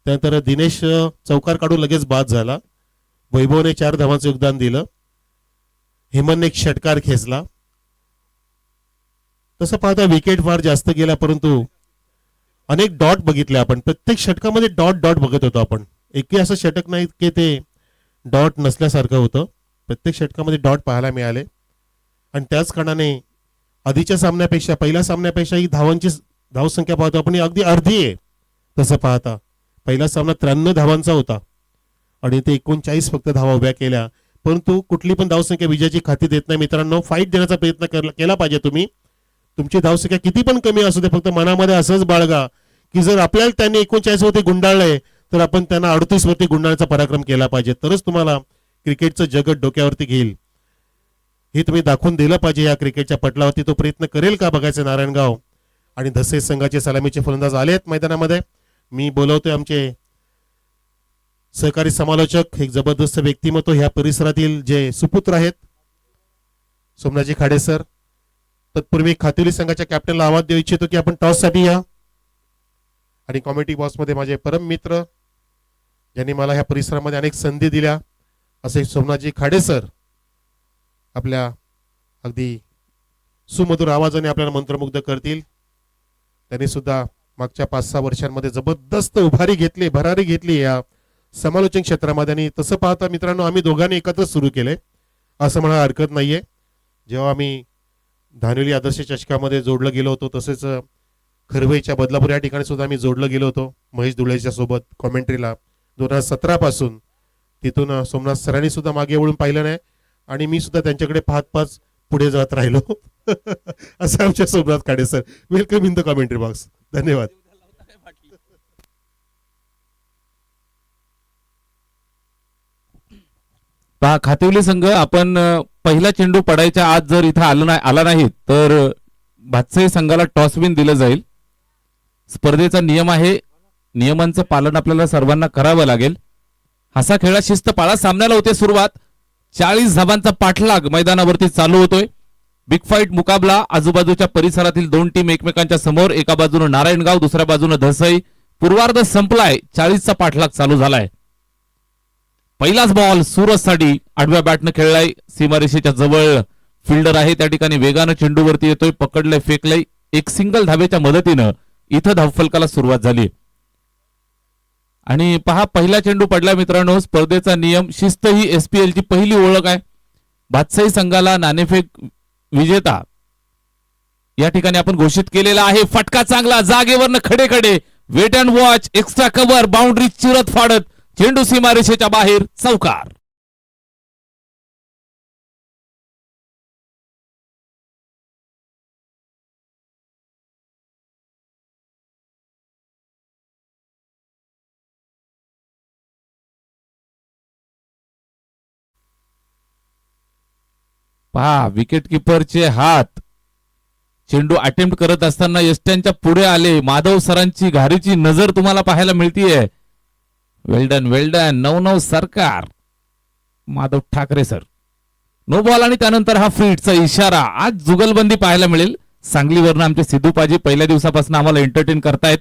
त्यानंतर दिनेश चौकार काढून लगेच बाद झाला. वैभवने 4 धावांचं योगदान दिलं. हेमनने एक षटकार खेचला. तसं पाहता विकेट फार जास्त गेला, परंतु अनेक डॉट बघितले आपण. प्रत्येक षटकामध्ये डॉट डॉट बघत होतो आपण. एकही असं षटक नाही की ते डॉट नसल्यासारखं होतं. प्रत्येक षटकामध्ये डॉट पाहायला मिळाले. आणि त्याच कारणाने आधीच्या सामन्यापेक्षा, पहिल्या सामन्यापेक्षा ही धावांची धावसंख्या पाहतो आपण ही अगदी अर्धी आहे. तसं पाहता पहिला सामना 93 धावांचा होता आणि ते 39 फक्त धावा उभ्या केल्या. परंतु कुठली पण धावसंख्या विजयाची खाती देत नाही मित्रांनो. फाईट देण्याचा प्रयत्न केला पाहिजे तुम्ही. तुमची धावसंख्या किती पण कमी असू दे, फक्त मनामध्ये असंच बाळगा की जर आपल्याला त्यांनी 39 वरती गुंडाळलंय तर आपण त्यांना 38 वरती गुंडाळण्याचा पराक्रम केला पाहिजे. तरच तुम्हाला क्रिकेटचं जगत डोक्यावरती घेईल. हे तुम्ही दाखवून दिलं पाहिजे या क्रिकेटच्या पटलावरती. तो प्रयत्न करेल का बघायचं नारायणगाव. आणि धसे संघाचे सलामीचे फलंदाज आले आहेत मैदानामध्ये. मी बोलवतोय आमचे सहकारी समालोचक, एक जबरदस्त व्यक्तिमत्व ह्या परिसरातील जे सुपुत्र आहेत, सोमनाथजी खाडे सर. तत्पूर्वी खातिवली संघाच्या कॅप्टनला आवाज देऊ इच्छितो की आपण टॉस साठी या. आणि कॉमेडी बॉक्स मध्ये माझे परम मित्र ज्यांनी मला ह्या परिसरामध्ये अनेक संधी दिल्या असे सोमनाथजी खाडे सर आपल्या अगदी सुमधुर आवाजाने आपल्याला मंत्रमुग्ध करतील. त्यांनी सुद्धा मागच्या 5-6 वर्षांमध्ये जबरदस्त भरारी घेतली या समालोचन क्षेत्रामध्ये. आणि तसं पाहता मित्रांनो आम्ही दोघांनी एकत्र सुरू केले असं म्हणायला हरकत नाहीये. जेव्हा आम्ही धानिवली आदर्श चषकामध्ये जोडलं गेलो होतो, तसेच खरवईच्या बदलापूर या ठिकाणी सुद्धा आम्ही जोडलं गेलो होतो महेश धुळेच्या सोबत कॉमेंट्रीला 2017 पासून. तिथून सोमनाथ सरांनी सुद्धा मागे वळून पाहिलं नाही आणि मी सुद्धा त्यांच्याकडे पाहत पुढे जात राहिलो. असं आमच्या Somnath Khade sir. Welcome in the commentary box. धन्यवाद. पहा खातिवली संघ आपण पहिला चेंडू पडायच्या आत जर इथं आला नाही तर भातसाई संघाला टॉस विन दिलं जाईल. स्पर्धेचा नियम आहे, नियमांचं पालन आपल्याला सर्वांना करावं लागेल. हसा खेळा शिस्त पाळा. सामन्याला होते सुरुवात. 40 धावांचा पाठलाग मैदानावरती चालू होतोय. बिग फाईट मुकाबला. आजूबाजूच्या परिसरातील 2 टीम एकमेकांच्या समोर. एका बाजूने नारायणगाव, दुसऱ्या बाजूने धसई. पूर्वार्ध संपलाय. 40चा पाठलाग चालू झालाय. पहिलाच बॉल सूरजसाठी आडव्या बॅटनं खेळलाय. सीमारेषेच्या जवळ फिल्डर आहे, त्या ठिकाणी वेगानं चेंडूवरती येतोय. पकडलंय, फेकलंय. एक सिंगल धावेच्या मदतीनं इथं धावफलकाला सुरुवात झाली. आणि पहा पहिला चेंडू पडला मित्रांनो. स्पर्धेचा नियम, शिस्त ही एसपीएल ची पहिली ओळख आहे. भातसाई संघाला नाणेफेक विजेता या ठिकाणी आपण घोषित केलेला आहे. फटका चांगला, जागेवरनं खडे खडे, wait and watch, extra cover, boundary चिरत फाडत चेंडू सीमारेषेच्या बाहेर, चौकार. पहा विकेट किपरचे हात चेंडू अटेम्प्ट करत असताना यष्ट्यांच्या पुढे आले. माधव सरांची घारीची नजर तुम्हाला पाहायला मिळतीये. वेल डन 9-9 सरकार Madhav Thackeray sir. No ball आणि त्यानंतर हा फ्रीटचा इशारा. आज जुगलबंदी पाहायला मिळेल. सांगलीवरनं आमचे सिद्धू पाजी पहिल्या दिवसापासून आम्हाला एंटरटेन करतायत.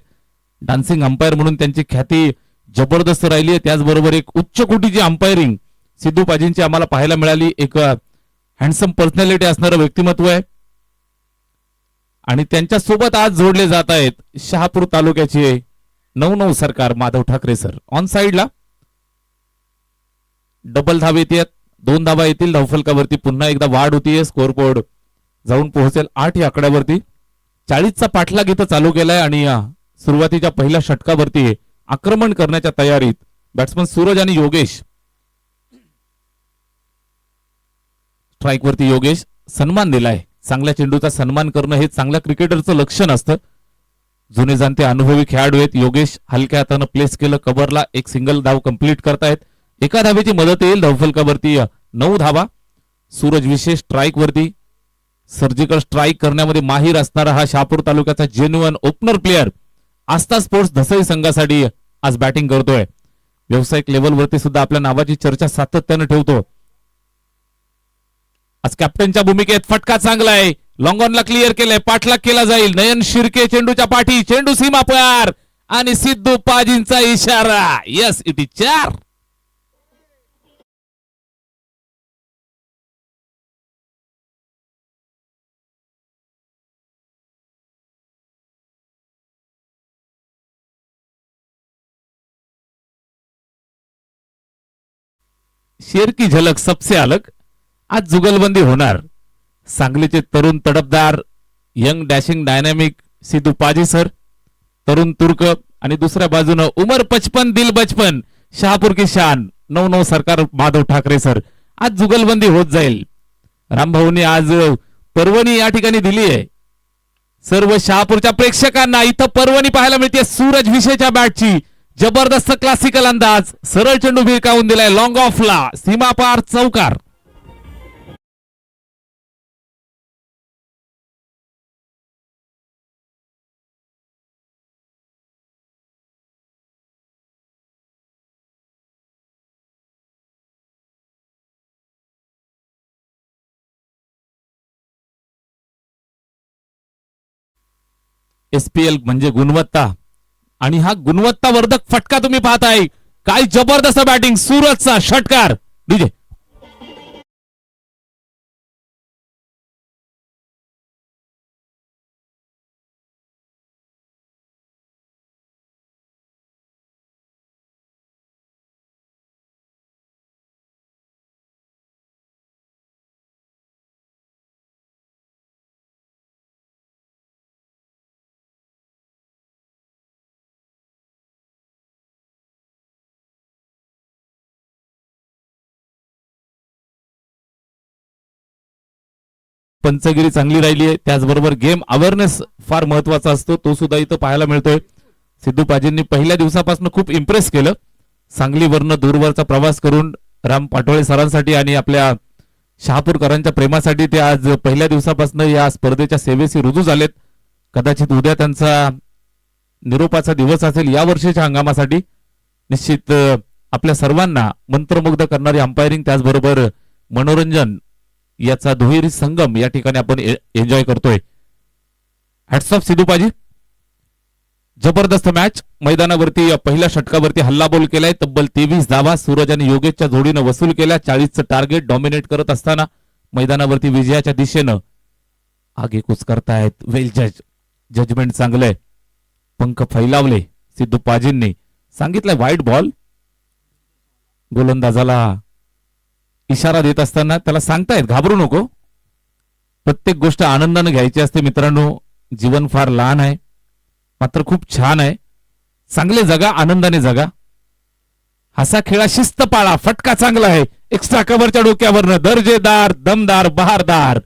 डान्सिंग अंपायर म्हणून त्यांची ख्याती जबरदस्त राहिली आहे. त्याचबरोबर एक उच्च कोटीची अंपायरिंग सिद्धू पाजींची आम्हाला पाहायला मिळाली. एक हँडसम पर्सनॅलिटी असणारं व्यक्तिमत्व आहे आणि त्यांच्या सोबत आज जोडले जात आहेत शहापूर तालुक्याचे 9-9 सरकार माधव ठाकरे सर. ऑन साइडला डबल धावे येतात. 2 धावा येतील. धावफलकावरती पुन्हा एकदा वाढ होतीये. स्कोर बोर्ड जाऊन पोहोचेल 8 या आकड्यावरती. 40चा पाठलाग इथं चालू केलाय आणि सुरुवातीच्या पहिल्या षटकावरती आक्रमण करण्याच्या तयारीत बॅट्समन सूरज आणि योगेश. स्ट्राईक वरती योगेश. सन्मान दिलाय. चांगल्या चेंडूचा सन्मान करणं हे चांगल्या क्रिकेटरचं लक्षण असतं. जुने जाणते अनुभवी खेळाडू आहेत. योगेश हलक्या हातानं प्लेस केलं कव्हरला. एक सिंगल धाव कंप्लीट करतायत. एका धावेची मदत येईल. धावफलकावरती 9 धावा. सूरज विशेष स्ट्राईक वरती. सर्जिकल स्ट्राईक करण्यामध्ये माहीर असणारा हा शहापूर तालुक्याचा जेन्युअन ओपनर प्लेअर आस्था स्पोर्ट्स धसई संघासाठी आज बॅटिंग करतोय. व्यावसायिक लेवलवरती सुद्धा आपल्या नावाची चर्चा सातत्यानं ठेवतो. आज कॅप्टनच्या भूमिकेत फटका चांगला आहे. लॉंग ऑनला क्लिअर केलंय. पाठलाग केला जाईल. नयन शिर्के चेंडूच्या पाठी. चेंडू सीमा पार आणि सिद्धू पाजींचा इशारा. Yes it is 4. शेर की झलक सबसे अलग. आज जुगलबंदी होणार. सांगलीचे तरुण तडफदार young dashing dynamic Sidhu paaji sir, तरुण तुर्क आणि दुसऱ्या बाजूनं उमर 55 दिल बचपन शहापूर की शान 9-9 सरकार माधव ठाकरे सर. आज जुगलबंदी होत जाईल. रामभाऊनी आज पर्वणी या ठिकाणी दिली आहे. सर्व शहापूरच्या प्रेक्षकांना इथं पर्वणी पाहायला मिळते. सूरज विशेच्या बॅटची जबरदस्त क्लासिकल अंदाज. सरळ चेंडू भिरकावून दिलाय लॉंग ऑफला. सीमा पार चौकार. एसपीएल म्हणजे गुणवत्ता आणि हा गुणवत्तावर्धक फटका तुम्ही पाहताय. काय जबरदस्त बॅटिंग. सूरजचा षटकार. डीजे पंचगिरी चांगली राहिली आहे. त्याचबरोबर गेम अवेअरनेस फार महत्वाचा असतो. तो सुद्धा इथं पाहायला मिळतोय. सिद्धू पाजींनी पहिल्या दिवसापासून खूप इम्प्रेस केलं. सांगलीवरनं दूरवरचा प्रवास करून राम पाटोळे सरांसाठी आणि आपल्या शहापूरकरांच्या प्रेमासाठी ते आज पहिल्या दिवसापासून या स्पर्धेच्या सेवेशी रुजू झालेत. कदाचित उद्या त्यांचा निरोपाचा दिवस असेल. या वर्षीच्या हंगामासाठी निश्चित आपल्या सर्वांना मंत्रमुग्ध करणारी अंपायरिंग त्याचबरोबर मनोरंजन याचा दुहेरी संगम या ठिकाणी आपण एन्जॉय करतोय. Hats off Sidhu paaji. जबरदस्त मॅच. मैदानावरती पहिल्या षटकावरती हल्लाबोल केलाय. तब्बल 23 धावा सूरज आणि योगेशच्या जोडीनं वसूल केल्या. 40चं टार्गेट डॉमिनेट करत असताना मैदानावरती विजयाच्या दिशेनं आगेकूच करतायत. वेल जजमेंट चांगलंय. पंख फैलावले सिद्धू पाजींनी. सांगितलंय वाईट बॉल. गोलंदाजाला इशारा देत असताना त्याला सांगतायत घाबरू नको. प्रत्येक गोष्ट आनंदाने घ्यायची असते मित्रांनो. जीवन फार लहान आहे मात्र खूप छान आहे. चांगले जगा, आनंदाने जगा. हसा खेळा, शिस्त पाळा. फटका चांगला आहे. एक्स्ट्रा कव्हरच्या डोक्यावरनं दर्जेदार, दमदार, बहारदार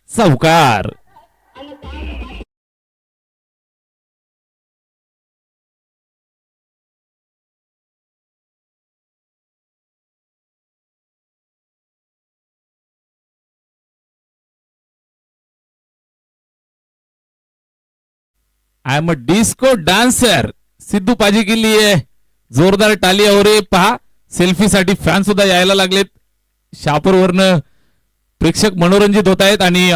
चौकार. I am a disco dancer. Sidhu paaji के लिए जोरदार टाली अवरे पहा, सेल्फीसाठी फॅन सुद्धा यायला लागलेत. शहापूरवरनं प्रेक्षक मनोरंजित होत आहेत आणि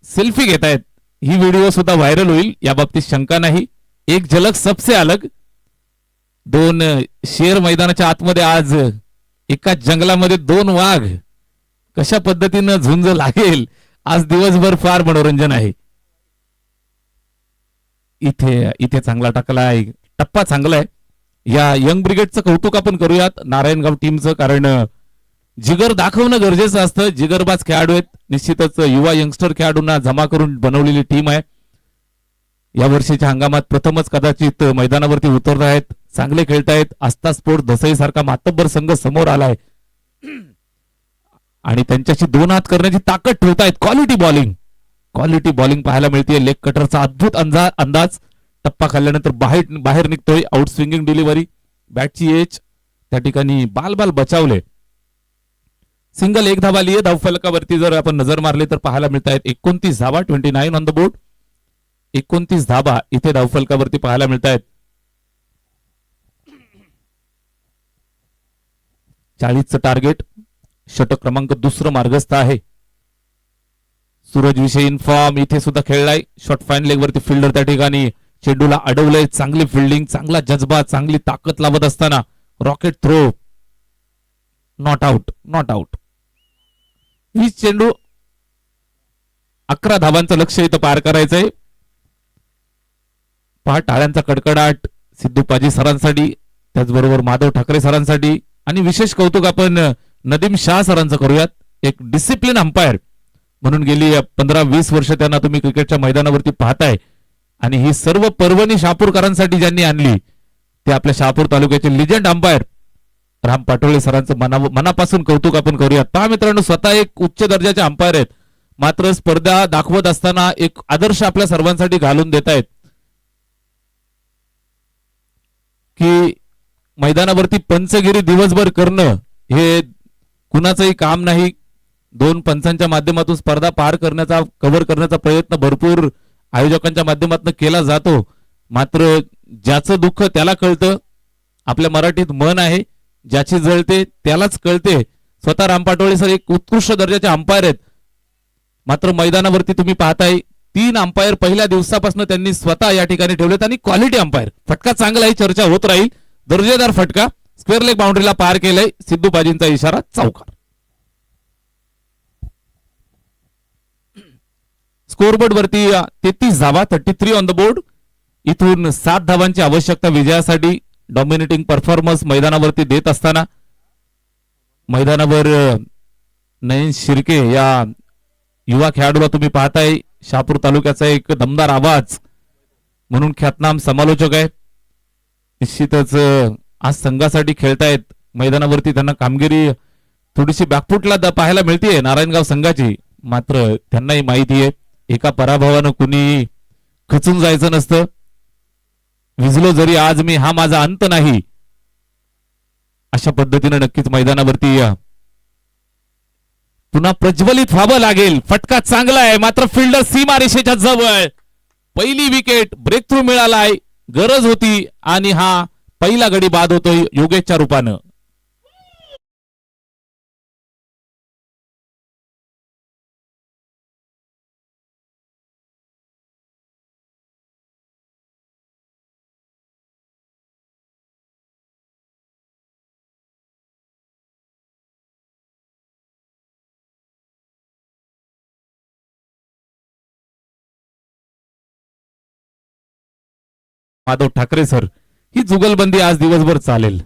सेल्फी घेत आहेत. ही व्हिडिओ सुद्धा व्हायरल होईल, या बाबतीत शंका नाही. एक झलक सबसे अलग. दोन शेर मैदानाच्या आतमध्ये आज एका जंगलामध्ये दोन वाघ, कशा पद्धतीनं झुंज लागेल आज दिवसभर फार मनोरंजन आहे. इथे इथे चांगला टाकला आहे, टप्पा चांगला आहे. या यंग ब्रिगेडचं कौतुक आपण करूयात नारायणगाव टीमचं, कारण जिगर दाखवणं गरजेचं असतं. जिगरबाज खेळाडू आहेत, निश्चितच युवा यंगस्टर खेळाडूंना जमा करून बनवलेली टीम आहे. या वर्षीच्या हंगामात प्रथमच कदाचित मैदानावरती उतरत आहेत, चांगले खेळतायत. आस्था स्पोर्ट दसई सारखा मातब्बर संघ समोर आलाय आणि त्यांच्याशी दोन हात करण्याची ताकद ठेवतायत. क्वालिटी बॉलिंग पाहायला मिळते. लेग कटरचा अद्भुत अंदाज. टप्पा खाल्ल्यानंतर बाहेर निघतोय. आउट स्विंगिंग डिलिव्हरी, बॅटची एज त्या ठिकाणी बाल बचावले. सिंगल, एक धावा लिये. धावफलकावरती जर आपण नजर मारली तर पाहायला मिळत आहेत 29 धावा, 29 ऑन द बोर्ड. 29 धावा इथे धावफलकावरती पाहायला मिळत आहेत. 40चं टार्गेट. षटक क्रमांक दुसरं मार्गस्थ आहे. सूरज विषयी इन्फॉर्म इथे सुद्धा खेळलाय. शॉर्ट फाईन लेग वरती फिल्डर त्या ठिकाणी चेंडूला अडवलंय. चांगली फिल्डिंग, चांगला जज्बा, चांगली ताकद लावत असताना रॉकेट थ्रो. Not out. 20 चेंडू, 11 धावांचं लक्ष इथं पार करायचंय. पहा टाळ्यांचा कडकडाट सिद्धू पाजी सरांसाठी, त्याचबरोबर माधव ठाकरे सरांसाठी आणि विशेष कौतुक आपण नदीम शाह सरांचं करूयात. एक डिसिप्लिन अंपायर म्हणून गेली 15-20 वर्ष त्यांना तुम्ही क्रिकेटच्या मैदानावरती पाहताय आणि ही सर्व पर्वणी शहापूरकरांसाठी ज्यांनी आणली ते आपल्या शहापूर तालुक्याचे लिजंड अंपायर राम पाटोळे सरांचं मनापासून कौतुक आपण करूयात. पहा मित्रांनो, स्वतः एक उच्च दर्जाचे अंपायर आहेत, मात्र स्पर्धा दाखवत असताना एक आदर्श आपल्या सर्वांसाठी घालून देत आहेत की मैदानावरती पंचगिरी दिवसभर करणं हे कुणाचंही काम नाही. दोन पंचांच्या माध्यमातून स्पर्धा पार करण्याचा, कव्हर करण्याचा प्रयत्न भरपूर आयोजकांच्या माध्यमातून केला जातो, मात्र ज्याचं दुःख त्याला कळतं. आपल्या मराठीत म्हण आहे, ज्याची जळते त्यालाच कळते. स्वतः राम पाटोळे सर एक उत्कृष्ट दर्जाचे अंपायर आहेत, मात्र मैदानावरती तुम्ही पाहताय 3 अंपायर पहिल्या दिवसापासून त्यांनी स्वतः या ठिकाणी ठेवलेत आणि क्वालिटी अंपायर. फटका चांगला आहे, चर्चा होत राहील. दर्जेदार फटका स्क्वेअर लेग बाउंड्रीला पार केलाय. सिद्धू बाजींचा इशारा चौकार. स्कोरबोर्ड वरती 33 धावा, 33 ऑन द बोर्ड. इथून 7 धावांची आवश्यकता विजयासाठी. डॉमिनेटिंग परफॉर्मन्स मैदानावरती देत असताना मैदानावर नयन शिर्के या युवा खेळाडूला तुम्ही पाहताय. शहापूर तालुक्याचा एक दमदार आवाज म्हणून ख्यातनाम समालोचक आहे. निश्चितच आज संघासाठी खेळतायत. मैदानावरती त्यांना कामगिरी थोडीशी बॅकफुटला पाहायला मिळतीये नारायणगाव संघाची, मात्र त्यांनाही माहिती आहे एका पराभवानं कुणी खचून जायचं नसतं. विझलो जरी आज मी, हा माझा अंत नाही, अशा पद्धतीने नक्कीच मैदानावरती पुन्हा प्रज्वलित व्हावं लागेल. फटका चांगला आहे, मात्र फिल्डर सीमारेषेच्या जवळ. पहिली विकेट, ब्रेक थ्रू मिळालाय, गरज होती आणि हा पहिला गडी बाद होतोय योगेशच्या रूपानं. माधव ठाकरे सर, ही जुगलबंदी आज दिवसभर चालेल.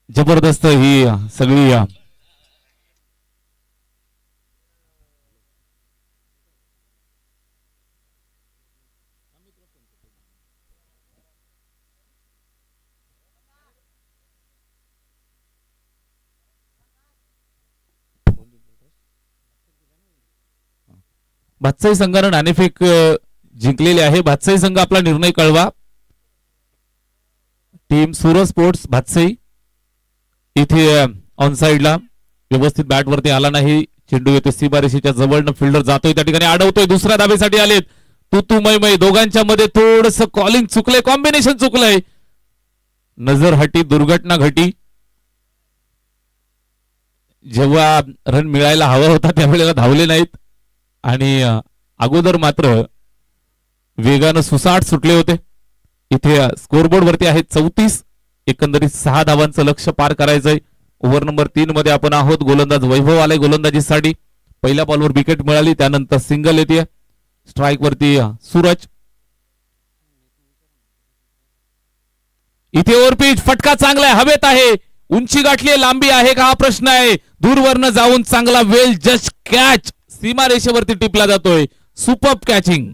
जबरदस्त ही सगळी भातसाई संघानं नाणेफेक जिंकलेले आहे. भातसाई संघ आपला निर्णय कळवा. टीम सूरज स्पोर्ट्स भातसाई इथे ऑन साइडला व्यवस्थित बॅट वरती आला नाही. चेंडू येतो सीमारेषेच्या जवळनं, फिल्डर जातोय त्या ठिकाणी अडवतोय. दुसऱ्या धाबेसाठी आलेत तू मै दोघांच्या मध्ये थोडस कॉलिंग चुकलंय, कॉम्बिनेशन चुकलंय. नजर हटी दुर्घटना घटी. जेव्हा रन मिळायला हवा होता त्यावेळेला धावले नाहीत आणि अगोदर मात्र वेगानं सुसाट सुटले होते. इथे स्कोरबोर्ड वरती आहे 34. एकंदरीत 6 धावांचं लक्ष पार करायचंय. ओव्हर नंबर 3 मध्ये आपण आहोत. गोलंदाज वैभव आलाय गोलंदाजीसाठी. पहिल्या बॉलवर विकेट मिळाली, त्यानंतर सिंगल येते. स्ट्राईक वरती सूरज. इथे ओव्हरपिच फटका चांगला आहे, हवेत आहे, उंची गाठली, लांबी आहे का हा प्रश्न आहे. दूरवरनं जाऊन चांगला वेल जस्ट कॅच सीमारेषेवरती टिपला जातोय. Super catching.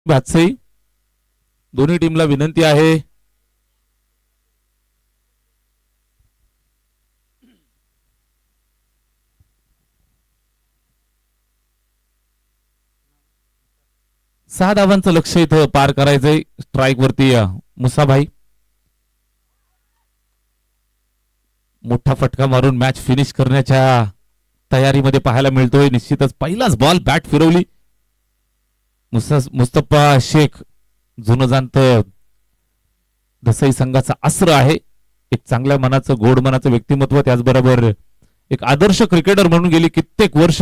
भातसई दोन्ही टीमला विनंती आहे सहा धावांचं लक्ष इथं पार करायचंय. स्ट्राईक वरती मुसाभाई. मोठा फटका मारून मॅच फिनिश करण्याच्या तयारीमध्ये पाहायला मिळतोय. निश्चितच पहिलाच बॉल बॅट फिरवली. मुस्तफा शेख जुनं जाणत दसई संघाचा अस्त्र आहे. एक चांगल्या मनाचं गोड मनाचं व्यक्तिमत्व, त्याचबरोबर एक आदर्श क्रिकेटर म्हणून गेली कित्येक वर्ष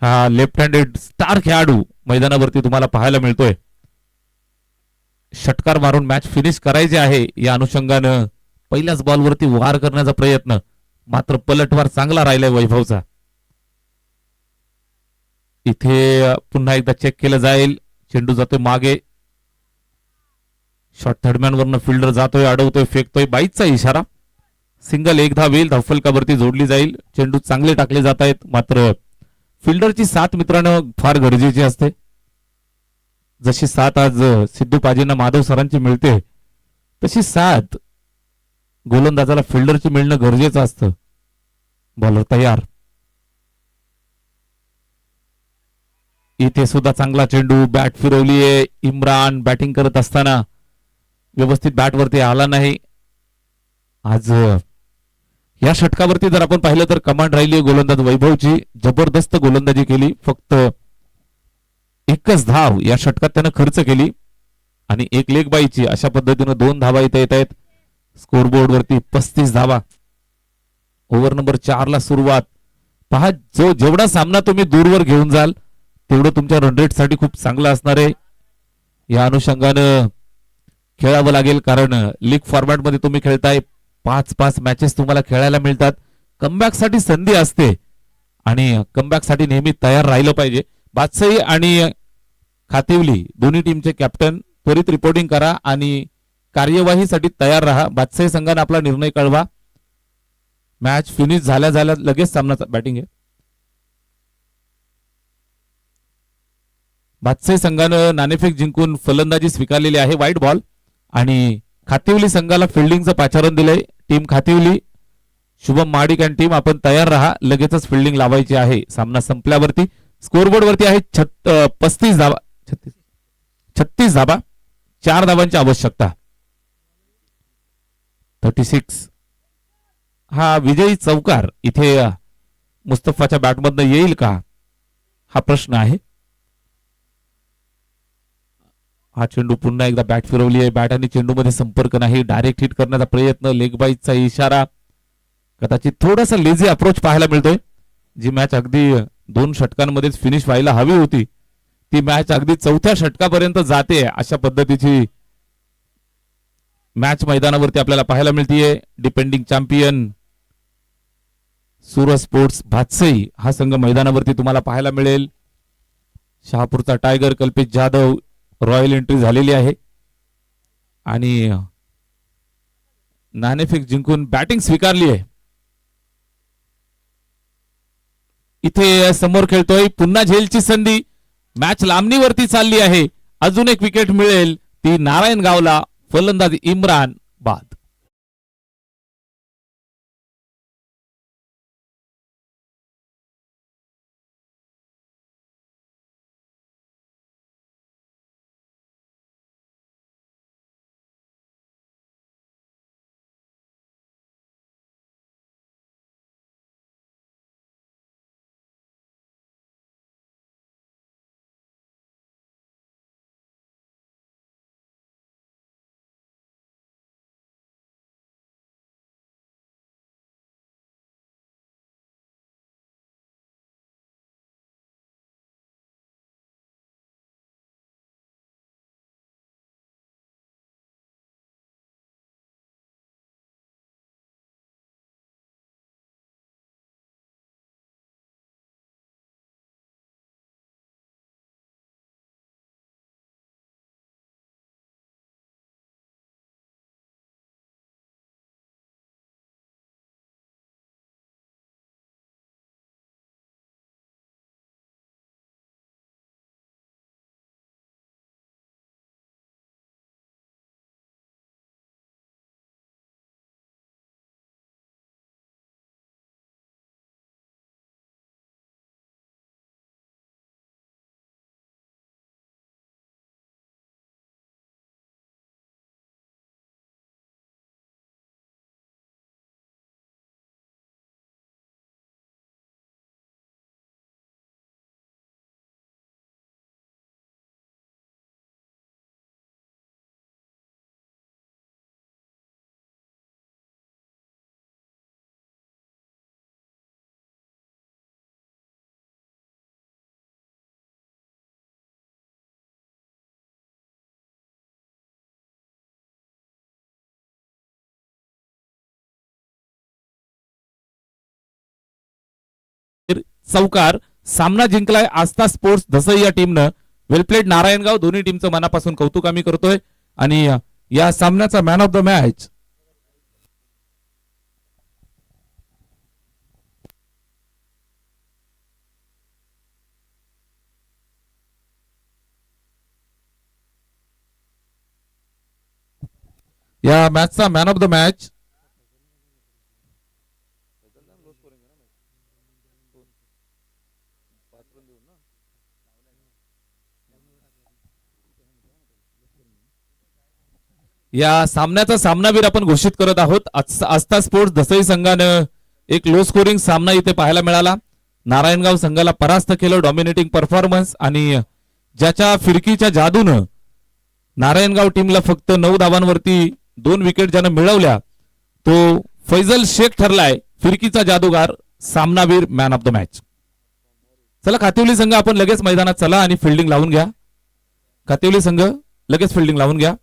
हा लेफ्ट हँडेड स्टार खेळाडू मैदानावरती तुम्हाला पाहायला मिळतोय. षटकार मारून मॅच फिनिश करायचे आहे. या अनुषंगानं पहिल्याच बॉलवरती वार करण्याचा प्रयत्न, मात्र पलटवार चांगला राहिलाय वैभवचा. इथे पुन्हा एकदा चेक केलं जाईल. चेंडू जातोय मागे. शॉर्ट थर्डमॅन वरनं फिल्डर जातोय, अडवतोय, फेकतोय. बाईचा इशारा. सिंगल एक धाव येईल, धावफलकावरती जोडली जाईल. चेंडू चांगले टाकले जात आहेत, मात्र फिल्डरची साथ मित्रांनो फार गरजेची असते. जशी साथ आज सिद्धू पाजींना माधव सरांची मिळते, तशी साथ गोलंदाजाला फिल्डरची मिळणं गरजेचं असतं. बॉलर तयार. इथे सुद्धा चांगला चेंडू, बॅट फिरवलीये. इम्रान बॅटिंग करत असताना व्यवस्थित बॅटवरती आला नाही. आज या षटकावरती जर आपण पाहिलं तर कमांड राहिली गोलंदाज वैभवची. जबरदस्त गोलंदाजी केली. फक्त एकच धाव या षटकात त्यानं खर्च केली आणि एक लेग बाईची. अशा पद्धतीनं 2 धावा इथे येत आहेत. स्कोरबोर्ड वरती 35 धावा. ओव्हर नंबर 4 ला सुरुवात. पहा, जेवढा सामना तुम्ही दूरवर घेऊन जाल तेवढं तुमच्या रन रेट साठी खूप चांगलं असणार आहे. या अनुषंगानं खेळावं लागेल, कारण लीग फॉर्मॅट मध्ये तुम्ही खेळताय. 5-5 मॅचेस तुम्हाला खेळायला मिळतात. कमबॅक साठी संधी असते आणि कमबॅक साठी नेहमी तयार राहिलं पाहिजे. बादशाही आणि खातिवली दोन्ही टीमचे कॅप्टन त्वरित रिपोर्टिंग करा आणि कार्यवाहीसाठी तयार राहा. बादशाही संघाने आपला निर्णय कळवा. मॅच फिनिश झाल्या झाल्या लगेच सामना बॅटिंग आहे. बादशाही संघानं नाणेफेक जिंकून फलंदाजी स्वीकारलेली आहे. White ball. आणि खातिवली संघाला फिल्डिंगचं पाचारण दिलंय. टीम खातिवली, शुभम महाडिक आणि टीम आपण तयार राहा. लगेचच फिल्डिंग लावायची आहे सामना संपल्यावरती. स्कोरबोर्ड वरती आहे 35 धावा. 36 धावा. 4 धावांची आवश्यकता. 36. हा विजयी चौकार इथे मुस्तफाच्या बॅटमधनं येईल का हा प्रश्न आहे. हा चेंडू पुन्हा एकदा बॅट फिरवली आहे. बॅट आणि चेंडू मध्ये संपर्क नाही. डायरेक्ट हिट करण्याचा प्रयत्न. लेग बाईचा इशारा. कदाचित थोडासा लेझी अप्रोच पाहायला मिळतोय. जी मॅच अगदी 2 षटकांमध्येच फिनिश व्हायला हवी होती, ती मॅच अगदी 4थ्या षटकापर्यंत जाते. अशा पद्धतीची मॅच मैदानावरती आपल्याला पाहायला मिळतीये. Defending champion Suraj sports Bhatsai हा संघ मैदानावरती तुम्हाला पाहायला मिळेल. शहापूरचा tiger Kalpesh Jadhav royal entry झालेली आहे आणि नाणेफेक जिंकून बॅटिंग स्वीकारली आहे. इथे समोर खेळतोय. पुन्हा झेलची संधी. मॅच लांबणीवरती चालली आहे. अजून एक विकेट मिळेल ती नारायणगावला. फलंदाजी इम्रान बाद. चौकार. सामना जिंकलाय आस्था स्पोर्ट्स धसई या टीमनं. वेलप्लेड नारायणगाव. दोन्ही टीमचं मनापासून कौतुक आम्ही करतोय. आणि या सामन्याचा मॅन ऑफ द मॅच या मॅचचा मॅन ऑफ द मॅच या सामन्याचा सामनावीर आपण घोषित करत आहोत. आस्था स्पोर्ट्स धसई संघानं एक लो स्कोरिंग सामना इथे पाहायला मिळाला. नारायणगाव संघाला परास्त केलं. डॉमिनेटिंग परफॉर्मन्स आणि ज्याच्या फिरकीच्या जादूनं नारायणगाव टीमला फक्त 9 धावांवरती 2 विकेट ज्यानं मिळवल्या तो फैजल शेख ठरलाय फिरकीचा जादूगार, सामनावीर, मॅन ऑफ द मॅच. चला कातिवली संघ आपण लगेच मैदानात चला आणि फिल्डिंग लावून घ्या. कातिवली संघ लगेच फिल्डिंग लावून घ्या.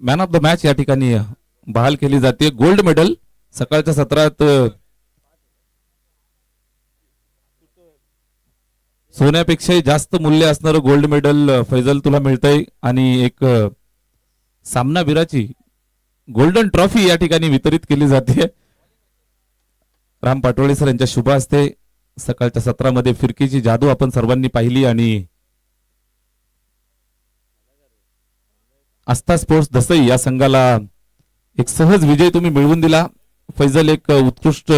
मॅन ऑफ द मॅच या ठिकाणी बहाल केली जाते. गोल्ड मेडल सकाळच्या सत्रात सोन्यापेक्षाही जास्त मूल्य असणारं गोल्ड मेडल फैजल तुला मिळतंय आणि एक सामनावीराची गोल्डन ट्रॉफी या ठिकाणी वितरित केली जाते. राम पाटोळे सर यांच्या शुभ हस्ते सकाळच्या सत्रामध्ये फिरकीची जादू आपण सर्वांनी पाहिली आणि आस्था स्पोर्ट्स धसई या संघाला एक सहज विजय तुम्ही मिळवून दिला. फैजल एक उत्कृष्ट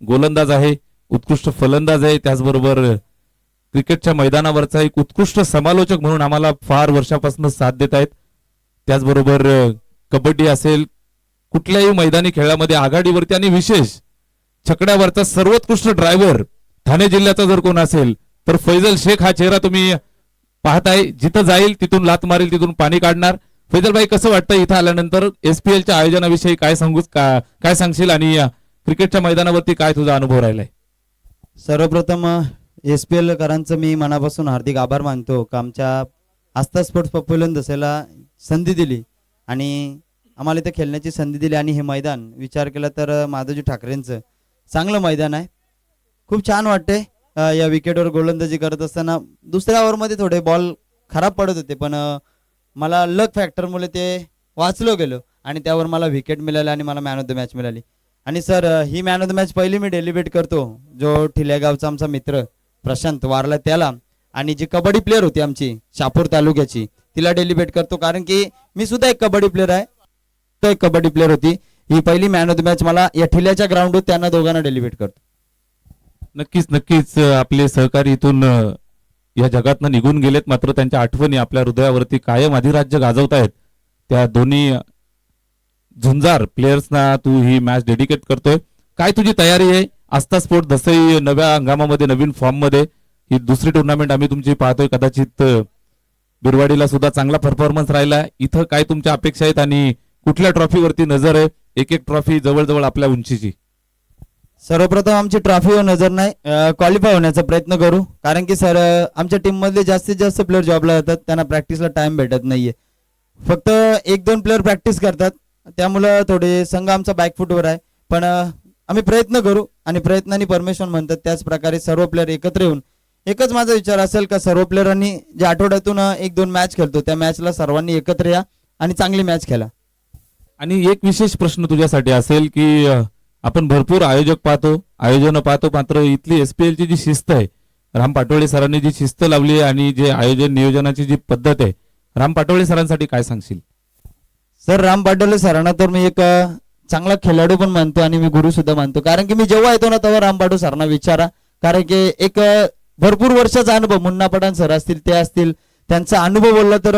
गोलंदाज आहे, उत्कृष्ट फलंदाज आहे, त्याचबरोबर क्रिकेटच्या मैदानावरचा एक उत्कृष्ट समालोचक म्हणून आम्हाला फार वर्षापासून साथ देत आहेत. त्याचबरोबर कबड्डी असेल, कुठल्याही मैदानी खेळामध्ये आघाडीवरती आणि विशेष छकड्यावरचा सर्वोत्कृष्ट ड्रायव्हर ठाणे जिल्ह्याचा जर कोण असेल तर फैजल शेख हा चेहरा तुम्ही पाहताय. जिथं जाईल तिथून लात मारेल तिथून पाणी काढणार. फैजल भाई कसं वाटतं इथं आल्यानंतर एसपीएलच्या आयोजनाविषयी काय काय सांगशील आणि क्रिकेटच्या मैदानावरती काय तुझा अनुभव राहिलाय? सर्वप्रथम एसपीएल करांचं मी मनापासून हार्दिक आभार मानतो का आमच्या आस्था स्पोर्ट्स पॉप्युलर दसेला संधी दिली आणि आम्हाला इथे खेळण्याची संधी दिली. आणि हे मैदान विचार केला तर माधवजी ठाकरेंचं चांगलं मैदान आहे. खूप छान वाटते या विकेटवर गोलंदाजी करत असताना. दुसऱ्या ओव्हरमध्ये थोडे बॉल खराब पडत होते, पण मला लक फॅक्टरमुळे ते वाचलो गेलो आणि त्यावर मला विकेट मिळाली आणि मला मॅन ऑफ द मॅच मिळाली. आणि sir, he man of the match पहिली मी डेलिब्रेट करतो जो ठिलेगावचा आमचा मित्र प्रशांत वारला त्याला, आणि जी कबड्डी प्लेअर होती आमची शापूर तालुक्याची तिला डेलिब्रेट करतो, कारण की मी सुद्धा एक कबड्डी प्लेअर आहे. तो एक कबड्डी प्लेअर होती. ही पहिली मॅन ऑफ द मॅच मला या ठिल्याच्या ग्राउंडवर त्यांना दोघांना डेलिब्रेट करतो. नक्कीच आपले सहकारी इथून या जगातनं निघून गेलेत, मात्र त्यांच्या आठवणी आपल्या हृदयावरती कायम अधिराज्य गाजवतायत. त्या दोन्ही झुंजार प्लेयर्सना तू ही मॅच डेडिकेट करतोय. काय तुझी तयारी आहे? आस्था स्पोर्ट दसई नव्या हंगामामध्ये नवीन फॉर्म मध्ये ही दुसरी टुर्नामेंट आम्ही तुमची पाहतोय. कदाचित बिरवाडीला सुद्धा चांगला परफॉर्मन्स राहिला. इथं काय तुमच्या अपेक्षा आहेत आणि कुठल्या ट्रॉफीवरती नजर आहे? एक एक ट्रॉफी जवळजवळ आपल्या उंचीची. सर्वप्रथम आमची ट्रॉफीवर नजर नाही, क्वालिफाय होण्याचा प्रयत्न करू, कारण की सर आमच्या टीम मधले जास्तीत जास्त प्लेअर जॉबला जातात, त्यांना प्रॅक्टिसला टाइम भेटत नाहीये. फक्त 1-2 प्लेअर प्रॅक्टिस करतात, त्यामुळं थोडे संघ आमचा बॅकफुटवर आहे. पण आम्ही प्रयत्न करू आणि प्रयत्नांनी परमेश्वर म्हणतात, त्याच प्रकारे सर्व प्लेअर एकत्र येऊन एकच माझा विचार असेल का सर्व प्लेअरांनी जे आठवड्यातून 1-2 मॅच खेळतो त्या मॅचला सर्वांनी एकत्र या आणि चांगली मॅच खेळा. आणि एक विशेष प्रश्न तुझ्यासाठी असेल की आपण भरपूर आयोजक पाहतो, आयोजन पाहतो, मात्र इथली SPL ची जी शिस्त आहे, राम पाटोळे सरांनी जी शिस्त लावली आहे आणि जे आयोजन नियोजनाची जी पद्धत आहे, राम पाटोळे सरांसाठी काय सांगशील? सर, राम पाटोळे सरांना तर मी एक चांगला खेळाडू पण मानतो आणि मी गुरु सुद्धा मानतो, कारण की मी जेव्हा येतो ना तेव्हा राम पाटोळे सरांना विचारा, कारण की एक भरपूर वर्षाचा अनुभव मुन्ना पठाण सर असतील ते असतील, त्यांचा अनुभव बोलला तर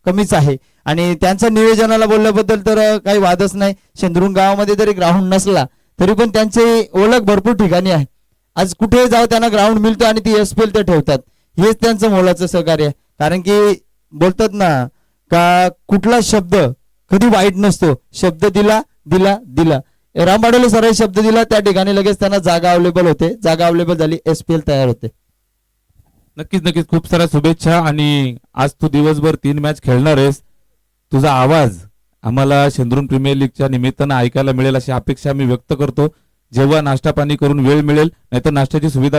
कमीच आहे. आणि त्यांच्या नियोजनाला बोलल्याबद्दल तर काही वादच नाही. शेंद्रुण गावामध्ये जरी ग्राउंड नसला तरी पण त्यांची ओळख भरपूर ठिकाणी आहे. आज कुठेही जाऊ त्यांना ग्राउंड मिळतो आणि ती SPL ते ठेवतात. हेच त्यांचं मोलाचं सहकार्य आहे, कारण की बोलतात ना का कुठला शब्द कधी वाईट नसतो. शब्द दिला दिला दिला. राम पाटोळे सरांनी शब्द दिला, त्या ठिकाणी लगेच त्यांना जागा अवेलेबल होते, जागा अवेलेबल झाली, SPL तयार होते. नक्कीच खूप साऱ्या शुभेच्छा. आणि आज तू दिवसभर 3 मॅच खेळणार आहेस. तुझा आवाज आम्हाला शेंद्रुण प्रीमियर लीगच्या निमित्तानं ऐकायला मिळेल अशी अपेक्षा मी व्यक्त करतो. जेव्हा नाश्ता पाणी करून वेळ मिळेल, नाहीतर नाश्त्याची सुविधा